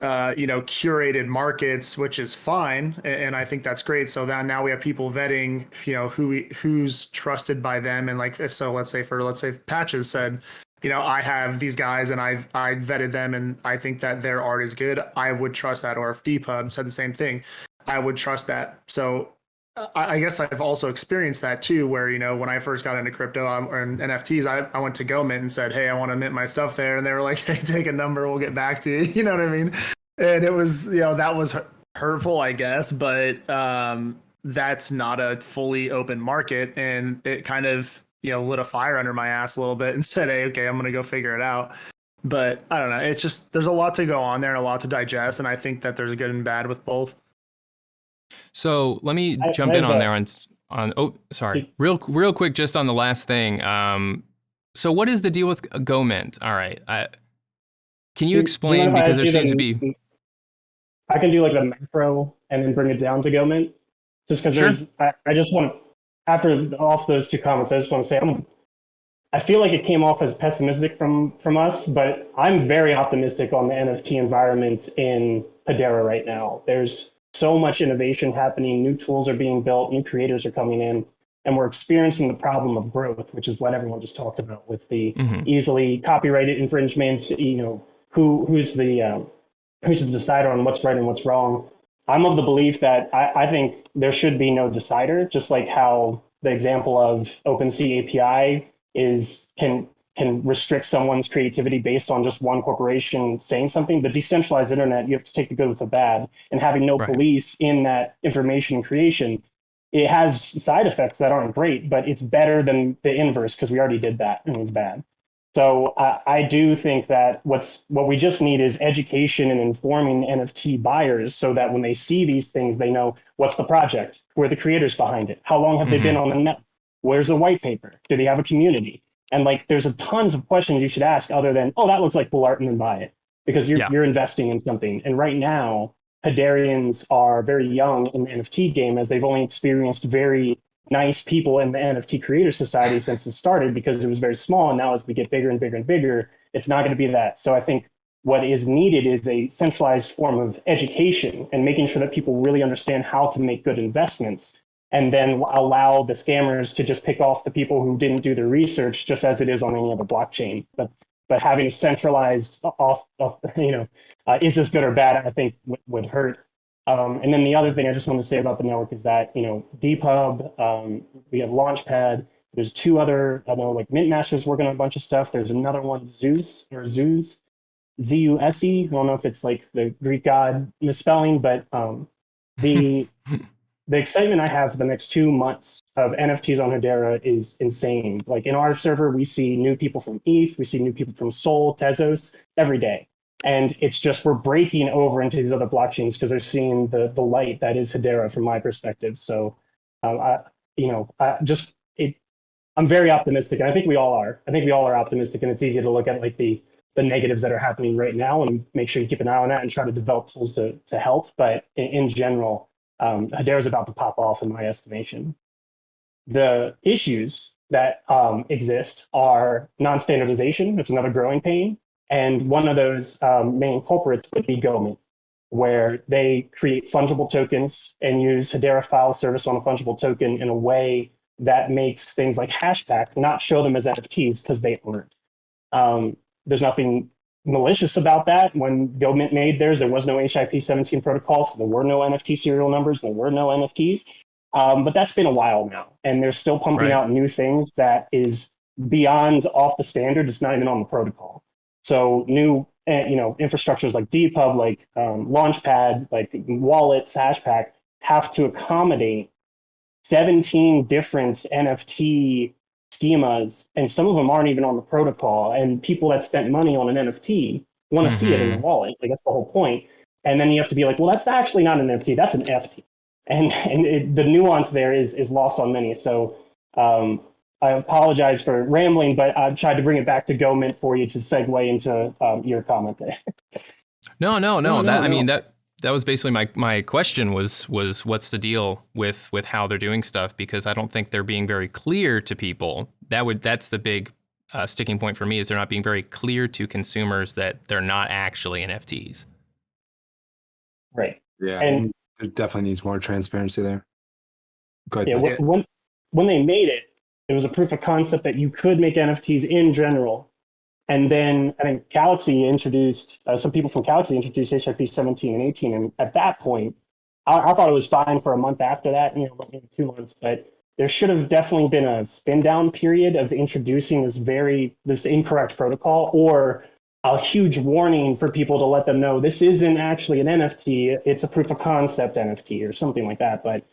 curated markets, which is fine, and I think that's great. So now we have people vetting, who's trusted by them, and like if so, let's say Patches said, I have these guys and I vetted them and I think that their art is good, I would trust that. Or if DPUB said the same thing, I would trust that. So I guess I've also experienced that too, where, when I first got into crypto or in NFTs, I went to GoMint and said, hey, I want to mint my stuff there. And they were like, hey, take a number, we'll get back to you. You know what I mean? And it was, that was hurtful, I guess, but that's not a fully open market. And it kind of, lit a fire under my ass a little bit and said, hey, okay, I'm going to go figure it out. But I don't know. It's just, there's a lot to go on there and a lot to digest. And I think that there's good and bad with both. So let me jump in on there real quick, just on the last thing. So what is the deal with GoMint? All right. Can you explain, because there seems to be... I can do like the macro and then bring it down to GoMint, just because I just want, off those two comments, I just want to say I feel like it came off as pessimistic from us, but I'm very optimistic on the NFT environment in Hedera right now. There's so much innovation happening, new tools are being built, new creators are coming in, and we're experiencing the problem of growth, which is what everyone just talked about with the easily copyrighted infringements. Who's the decider on what's right and what's wrong? I'm of the belief that I think there should be no decider, just like how the example of OpenSea API can restrict someone's creativity based on just one corporation saying something. The decentralized internet, you have to take the good with the bad, and having no police in that information creation, it has side effects that aren't great, but it's better than the inverse because we already did that and it's bad. So I do think that what we just need is education and informing NFT buyers so that when they see these things, they know what's the project, who are the creators behind it, how long have they been on the net, where's the white paper, do they have a community? And like, there's a tons of questions you should ask other than, oh, that looks like cool art, and then buy it, because you're investing in something. And right now, Hederians are very young in the NFT game, as they've only experienced very nice people in the NFT Creator Society since it started, because it was very small. And now as we get bigger and bigger and bigger, it's not going to be that. So I think what is needed is a centralized form of education and making sure that people really understand how to make good investments, and then allow the scammers to just pick off the people who didn't do the research, just as it is on any other blockchain. But having a centralized is this good or bad, I think would hurt. And then the other thing I just want to say about the network is that, DPUB, we have Launchpad. There's two other, I know, like Mintmaster's working on a bunch of stuff. There's another one, Zeus, Zuse. I don't know if it's like the Greek god misspelling, but the the excitement I have for the next 2 months of NFTs on Hedera is insane. Like in our server, we see new people from ETH, we see new people from Sol, Tezos every day. And it's just, we're breaking over into these other blockchains because they're seeing the light that is Hedera from my perspective. So, I'm very optimistic. And I think we all are. I think we all are optimistic. And it's easy to look at like the negatives that are happening right now and make sure you keep an eye on that and try to develop tools to help. But in general, Hedera is about to pop off in my estimation. The issues that exist are non-standardization. It's another growing pain. And one of those main culprits would be GoMint, where they create fungible tokens and use Hedera file service on a fungible token in a way that makes things like Hashpack not show them as NFTs because they aren't. There's nothing malicious about that. When GoMint made theirs, there was no HIP-17 protocol, so there were no NFT serial numbers, there were no NFTs. But that's been a while now, and they're still pumping out new things that is beyond off the standard. It's not even on the protocol. So new, infrastructures like DPUB, like Launchpad, like wallets, Hashpack, have to accommodate 17 different NFT schemas, and some of them aren't even on the protocol. And people that spent money on an NFT want to see it in the wallet. Like, that's the whole point. And then you have to be like, well, that's actually not an NFT, that's an FT. And the nuance there is lost on many. So I apologize for rambling, but I've tried to bring it back to GoMint for you to segue into your comment there. No. I mean, that was basically my question was what's the deal with how they're doing stuff, because I don't think they're being very clear to people. That's the big sticking point for me, is they're not being very clear to consumers that they're not actually NFTs. Right. Yeah, and there definitely needs more transparency there. Go ahead. Yeah, when they made it, it was a proof of concept that you could make NFTs in general. And then I think Galaxy introduced, some people from Galaxy introduced HIP-17 and 18. And at that point, I thought it was fine for a month after that, maybe 2 months. But there should have definitely been a spin down period of introducing this incorrect protocol, or a huge warning for people to let them know this isn't actually an NFT, it's a proof of concept NFT or something like that. But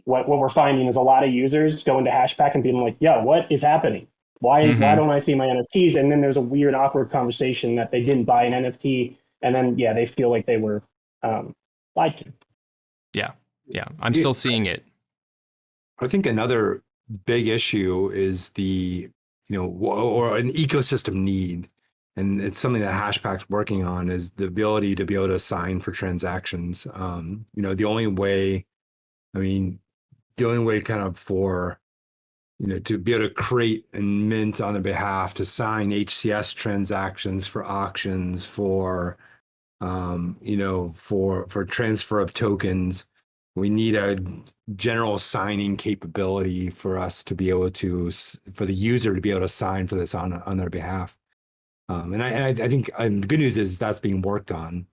what we're finding is a lot of users go into Hashpack and being like, yeah, what is happening? Why don't I see my NFTs? And then there's a weird, awkward conversation that they didn't buy an NFT. And then, they feel like they were lied to. Yeah. I'm still seeing it. I think another big issue is or an ecosystem need, and it's something that Hashpack's working on, is the ability to be able to sign for transactions. The only way kind of for, to be able to create and mint on their behalf, to sign HCS transactions for auctions, for transfer of tokens, We need a general signing capability for us to be able to, for the user to be able to sign for this on their behalf. And I think the good news is that's being worked on,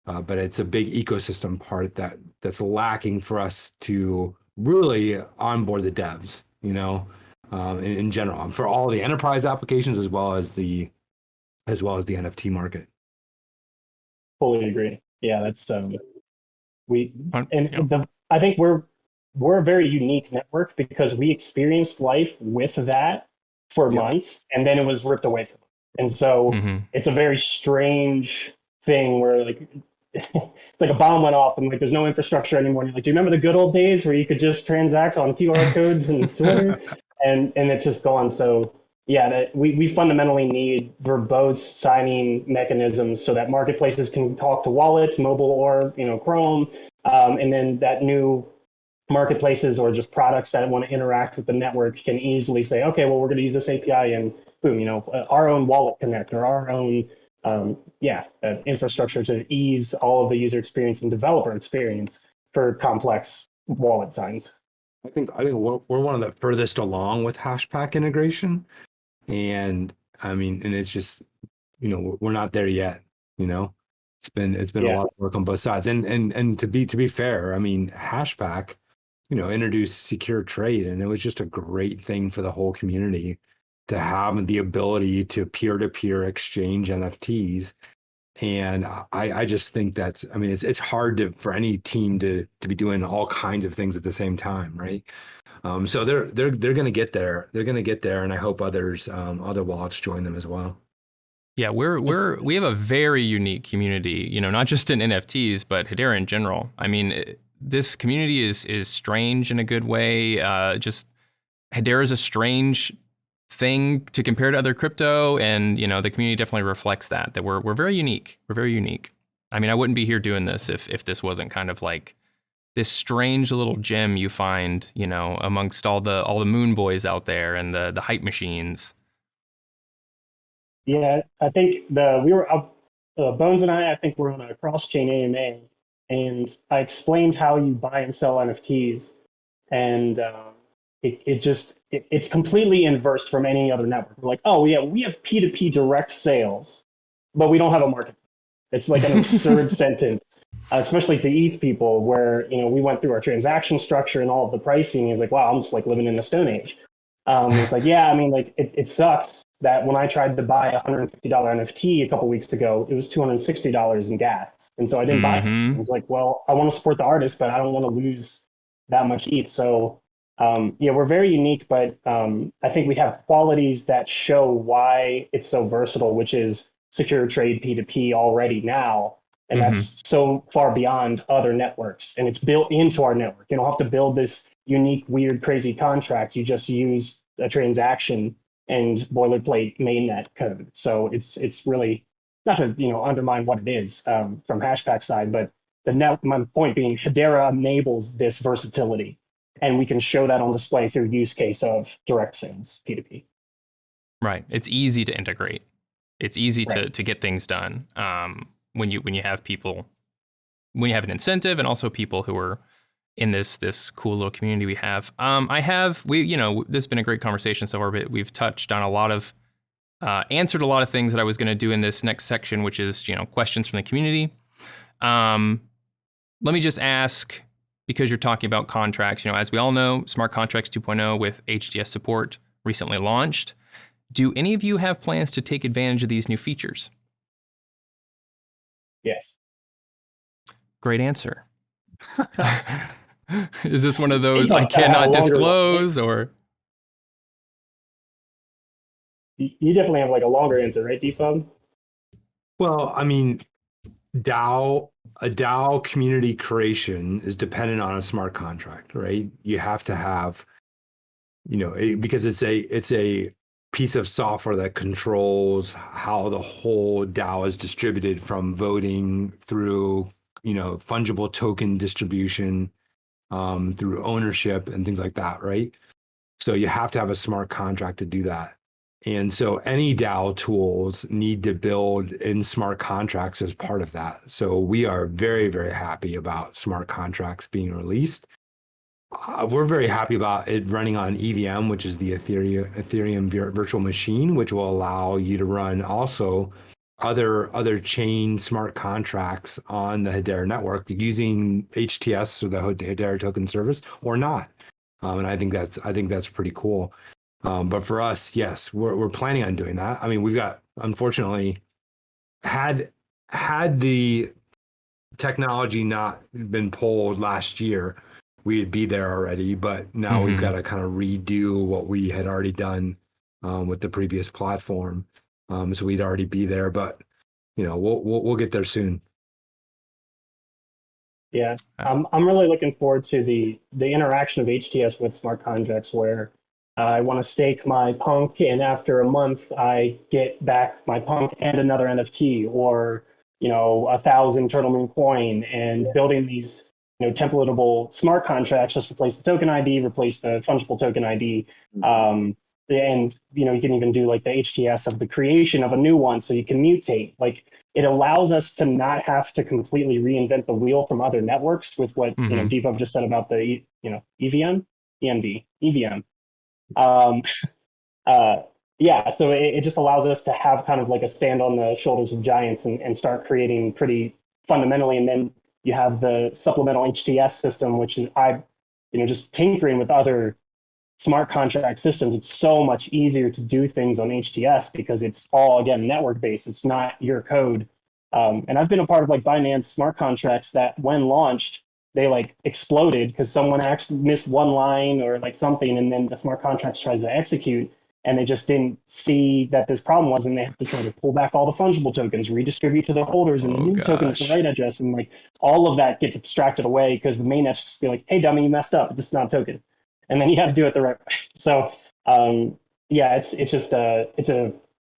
but it's a big ecosystem part that's lacking for us to really onboard the devs, in general, for all the enterprise applications as well as the NFT market. Fully agree. Yeah, that's Yeah. I think we're a very unique network because we experienced life with that for months, and then it was ripped away from us. And so it's a very strange thing where like it's like a bomb went off and like there's no infrastructure anymore. And you're like, do you remember the good old days where you could just transact on QR codes and Twitter? and it's just gone. So yeah, we fundamentally need verbose signing mechanisms so that marketplaces can talk to wallets, mobile or Chrome, and then that new marketplaces or just products that want to interact with the network can easily say, okay, well, we're going to use this API and boom, our own wallet connect or our own infrastructure to ease all of the user experience and developer experience for complex wallet signs. I think we're one of the furthest along with Hashpack integration, and I mean, and it's just we're not there yet. It's been a lot of work on both sides, and to be fair, I mean, Hashpack, introduced secure trade, and it was just a great thing for the whole community to have the ability to peer-to-peer exchange NFTs. And I just think it's hard for any team to be doing all kinds of things at the same time, right? So they're going to get there. They're going to get there, and I hope other wallets join them as well. Yeah, we have a very unique community, not just in NFTs, but Hedera in general. I mean, this community is strange in a good way. Just Hedera is a strange thing to compare to other crypto, and the community definitely reflects that we're very unique. We're very unique. I mean, I wouldn't be here doing this if this wasn't kind of like this strange little gem you find, amongst all the moon boys out there and the hype machines. Yeah, I think Bones and I think we're on a cross-chain AMA, and I explained how you buy and sell NFTs, and it's completely inverse from any other network. We're like, oh yeah, we have P2P direct sales, but we don't have a market. It's like an absurd sentence, especially to ETH people, where we went through our transaction structure and all of the pricing. It's like, wow, I'm just like living in the Stone Age. It's like, yeah, I mean, like it sucks that when I tried to buy a $150 NFT a couple weeks ago, it was $260 in gas, and so I didn't buy it. I was like, well, I want to support the artist, but I don't want to lose that much ETH. So we're very unique, but I think we have qualities that show why it's so versatile, which is secure trade P2P already now. And that's so far beyond other networks. And it's built into our network. You don't have to build this unique, weird, crazy contract. You just use a transaction and boilerplate mainnet code. So it's really not to undermine what it is from Hashpack side, but my point being, Hedera enables this versatility. And we can show that on display through use case of direct sales, P2P. Right. It's easy to integrate. It's easy to get things done when you have people, when you have an incentive, and also people who are in this cool little community we have. This has been a great conversation so far, but we've touched on a lot of, answered a lot of things that I was going to do in this next section, which is, questions from the community. Let me just ask, because you're talking about contracts, as we all know, Smart Contracts 2.0 with HDS support recently launched. Do any of you have plans to take advantage of these new features? Yes. Great answer. Is this one of those I cannot disclose, or? You definitely have like a longer answer, right, DPUB? Well, I mean, a DAO community creation is dependent on a smart contract, right? You have to have, because it's a piece of software that controls how the whole DAO is distributed, from voting through, fungible token distribution, through ownership and things like that, right? So you have to have a smart contract to do that. And so any DAO tools need to build in smart contracts as part of that. So we are very, very happy about smart contracts being released. We're very happy about it running on EVM, which is the Ethereum virtual machine, which will allow you to run also other chain smart contracts on the Hedera network using HTS or the Hedera token service or not. And I think that's pretty cool. But for us, yes, we're planning on doing that. I mean, we've got, unfortunately, had the technology not been pulled last year, we'd be there already. But now we've got to kind of redo what we had already done with the previous platform. So we'd already be there, but we'll get there soon. Yeah, I'm really looking forward to the interaction of HTS with smart contracts, where I want to stake my punk, and after a month, I get back my punk and another NFT, or 1,000 Turtle Moon coin, and building these templatable smart contracts. Just replace the token ID, replace the fungible token ID, and you can even do like the HTS of the creation of a new one, so you can mutate. Like, it allows us to not have to completely reinvent the wheel from other networks with what DPUB just said about the EVM, EMD, EVM. Yeah, so it just allows us to have kind of like a stand on the shoulders of giants and start creating pretty fundamentally. And then you have the supplemental HTS system, which is just tinkering with other smart contract systems. It's so much easier to do things on HTS because it's all, again, network based. It's not your code. And I've been a part of like Binance smart contracts that when launched, they like exploded because someone actually missed one line or like something, and then the smart contracts tries to execute, and they just didn't see that this problem was, and they have to try to pull back all the fungible tokens, redistribute to their holders, and the new token with the right address, and like all of that gets abstracted away because the mainnet's just be like, hey dummy, you messed up, it's not a token, and then you have to do it the right way. So yeah, it's a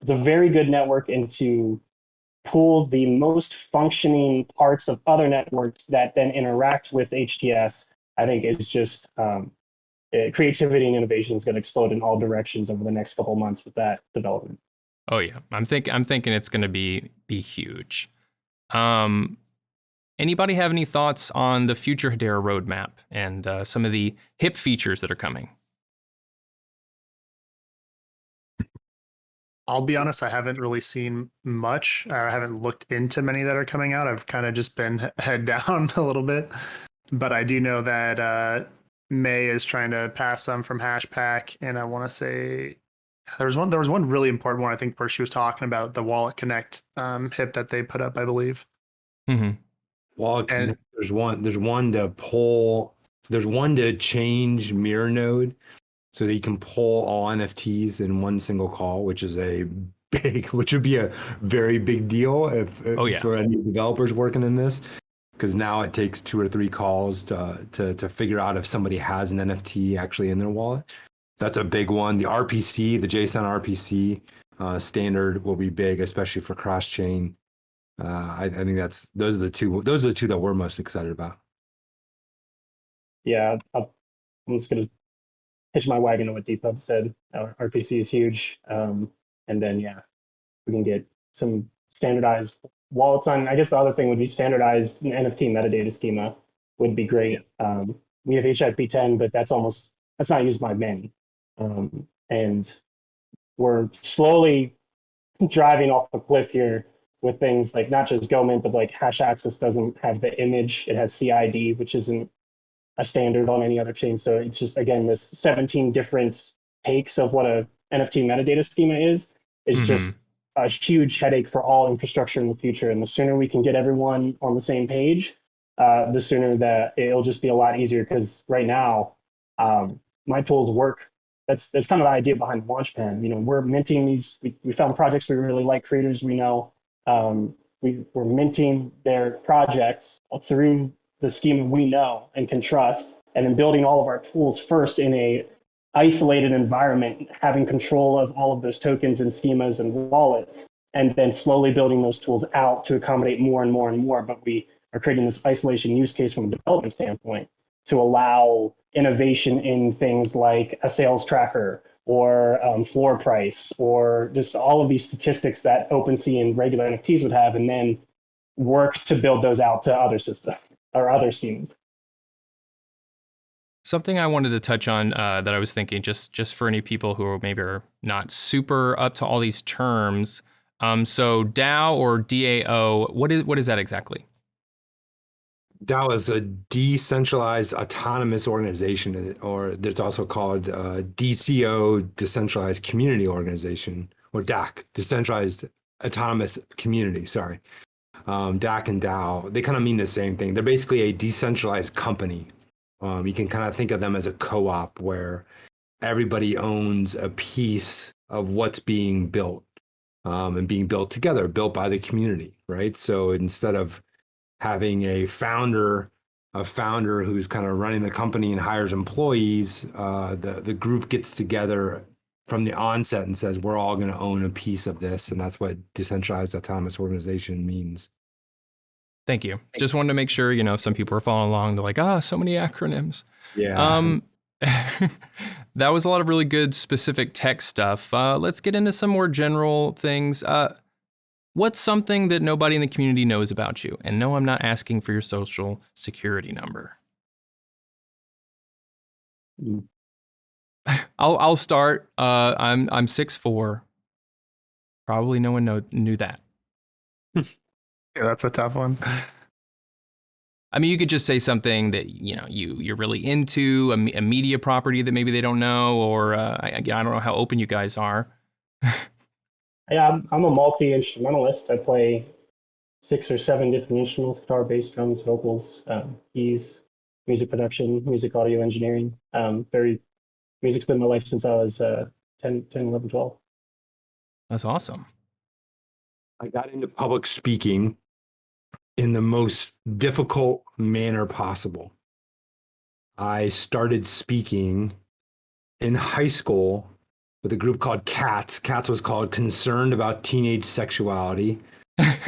very good network, and to pull the most functioning parts of other networks that then interact with HTS, I think is just creativity and innovation is going to explode in all directions over the next couple of months with that development. Oh yeah, I'm thinking it's going to be huge. Anybody have any thoughts on the future Hedera roadmap and some of the hip features that are coming? I'll be honest, I haven't really seen much. I haven't looked into many that are coming out. I've kind of just been head down a little bit. But I do know that May is trying to pass some from Hashpack, and I want to say there was one really important one, I think, where she was talking about the Wallet Connect hip that they put up, I believe. Wallet Connect, there's one to change mirror node, so that you can pull all NFTs in one single call, which would be a very big deal for any developers working in this, because now it takes 2 or 3 calls to figure out if somebody has an NFT actually in their wallet. That's a big one. The RPC, the JSON RPC standard will be big, especially for cross chain. I think those are the two that we're most excited about. Yeah, I'm just gonna hitch my wagon to what DPUB said. RPC is huge, and then we can get some standardized wallets on. I guess the other thing would be standardized NFT metadata schema would be great. We have HIP10, but that's not used by many, and we're slowly driving off the cliff here with things like not just GoMint, but like Hash Access doesn't have the image; it has CID, which isn't a standard on any other chain. So it's just, again, this 17 different takes of what a NFT metadata schema is just a huge headache for all infrastructure in the future. And the sooner we can get everyone on the same page, the sooner that it'll just be a lot easier. Because right now, my tools work. That's kind of the idea behind Launchpad. We're minting these. We found projects we really like, creators we know. We're minting their projects through the schema we know and can trust, and then building all of our tools first in a isolated environment, having control of all of those tokens and schemas and wallets, and then slowly building those tools out to accommodate more and more and more. But we are creating this isolation use case from a development standpoint to allow innovation in things like a sales tracker or floor price, or just all of these statistics that OpenSea and regular NFTs would have, and then work to build those out to other systems or other schemes. Something I wanted to touch on that I was thinking, just for any people who maybe are not super up to all these terms. So DAO or DAO, what is that exactly? DAO is a decentralized autonomous organization, or there's also called DCO, decentralized community organization, or DAC, decentralized autonomous community. Sorry, DAC and DAO, they kind of mean the same thing. They're basically a decentralized company. You can kind of think of them as a co-op where everybody owns a piece of what's being built and being built together, built by the community, right? So instead of having a founder who's kind of running the company and hires employees, the group gets together from the onset and says, we're all going to own a piece of this. And that's what decentralized autonomous organization means. Thank you. Just wanted to make sure, some people are following along. They're like, so many acronyms. Yeah. That was a lot of really good specific tech stuff. Let's get into some more general things. What's something that nobody in the community knows about you? And no, I'm not asking for your social security number. I'll start. I'm 6'4". Probably no one knew that. Yeah, that's a tough one. I mean, you could just say something that you're really into, a media property that maybe they don't know, or I don't know how open you guys are. Yeah, I'm a multi-instrumentalist. I play 6 or 7 different instruments: guitar, bass, drums, vocals, keys, music production, music audio engineering. Music's been my life since I was 10, 11, 12. That's awesome. I got into public speaking in the most difficult manner possible. I started speaking in high school with a group called CATS. CATS was called Concerned About Teenage Sexuality.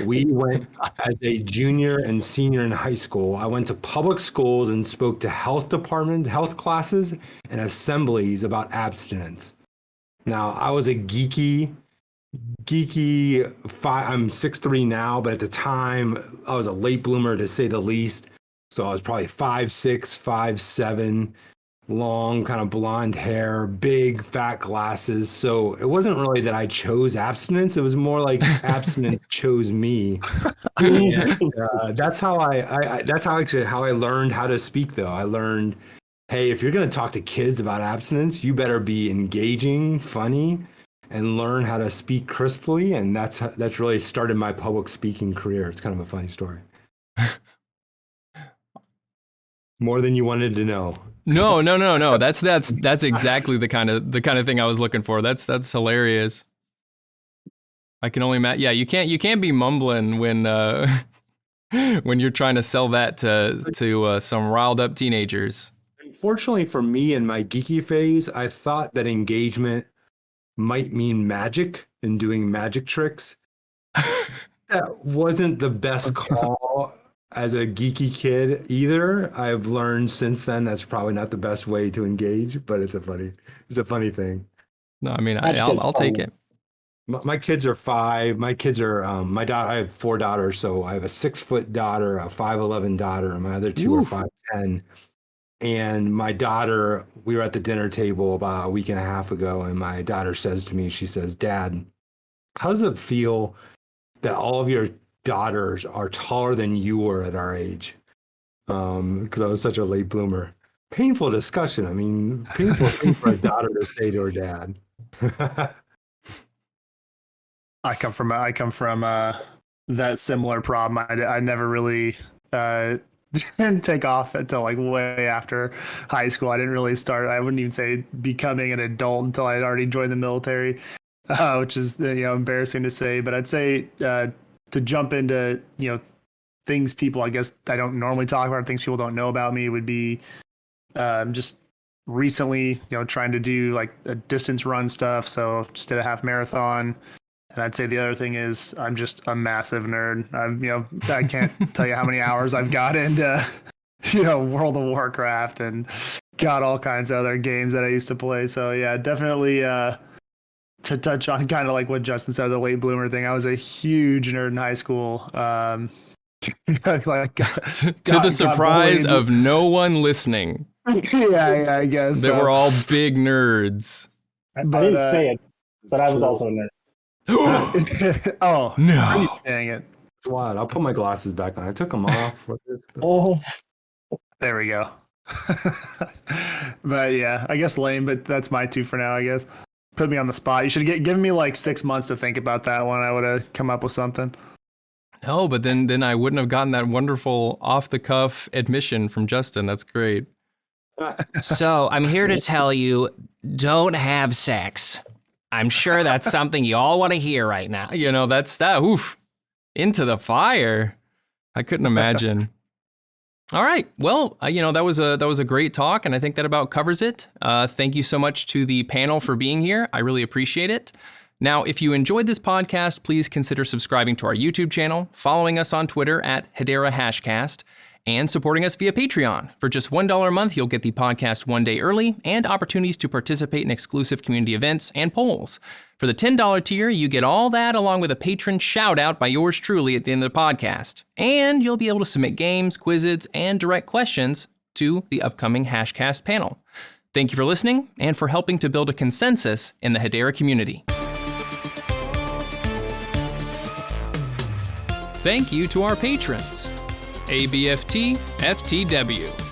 We went as a junior and senior in high school. I went to public schools and spoke to health classes and assemblies about abstinence. Now, I was a geeky I'm 6'3" now, but at the time I was a late bloomer to say the least. So I was probably 5'6", 5'7", long kind of blonde hair, big fat glasses. So it wasn't really that I chose abstinence. It was more like abstinence chose me. And, that's how I learned how to speak, though. I learned, hey, if you're going to talk to kids about abstinence, you better be engaging, funny, and learn how to speak crisply. And that's really started my public speaking career. It's kind of a funny story. More than you wanted to know. No. That's exactly the kind of thing I was looking for. That's hilarious. I can only imagine. Yeah, you can't be mumbling when when you're trying to sell that to some riled up teenagers. Unfortunately for me in my geeky phase, I thought that engagement might mean magic and doing magic tricks. That wasn't the best call as a geeky kid either. I've learned since then that's probably not the best way to engage, but it's a funny thing. No, I mean, I'll take it. My kids are 5. My kids are I have 4 daughters, so I have a 6-foot daughter, a 5'11" daughter, and my other 2 are 5'10". And my daughter, we were at the dinner table about a week and a half ago, and my daughter says to me, she says, "Dad, how does it feel that all of your daughters are taller than you were at our age?" Because I was such a late bloomer. Painful discussion. I mean, painful thing for a daughter to say to her dad. I come from that similar problem. I never really didn't take off until like way after high school. I didn't really start. I wouldn't even say becoming an adult until I had already joined the military, which is embarrassing to say. But I'd say to jump into things people I guess I don't normally talk about, things people don't know about me would be just recently trying to do like a distance run stuff. So just did a half marathon. And I'd say the other thing is I'm just a massive nerd. I can't tell you how many hours I've got into, World of Warcraft and got all kinds of other games that I used to play. So yeah, definitely to touch on kind of like what Justin said, the late bloomer thing. I was a huge nerd in high school. Like, To the surprise of no one listening. yeah, I guess. They were all big nerds. I didn't say it, but I was also a nerd. Oh, No. dang it. What? I'll put my glasses back on. I took them off. Oh, There we go. But yeah, I guess lame, but that's my two for now, I guess. Put me on the spot. You should have given me like 6 months to think about that one. I would have come up with something. No, but then I wouldn't have gotten that wonderful off-the-cuff admission from Justin. That's great. So I'm here to tell you, don't have sex. I'm sure that's something you all want to hear right now. You know, that's that. Oof. Into the fire. I couldn't imagine. All right. Well, that was a great talk, and I think that about covers it. Thank you so much to the panel for being here. I really appreciate it. Now, if you enjoyed this podcast, please consider subscribing to our YouTube channel, following us on Twitter at Hedera HashCast, and supporting us via Patreon. For just $1 a month, you'll get the podcast one day early and opportunities to participate in exclusive community events and polls. For the $10 tier, you get all that along with a patron shout out by yours truly at the end of the podcast. And you'll be able to submit games, quizzes, and direct questions to the upcoming HashCast panel. Thank you for listening and for helping to build a consensus in the Hedera community. Thank you to our patrons, ABFT FTW,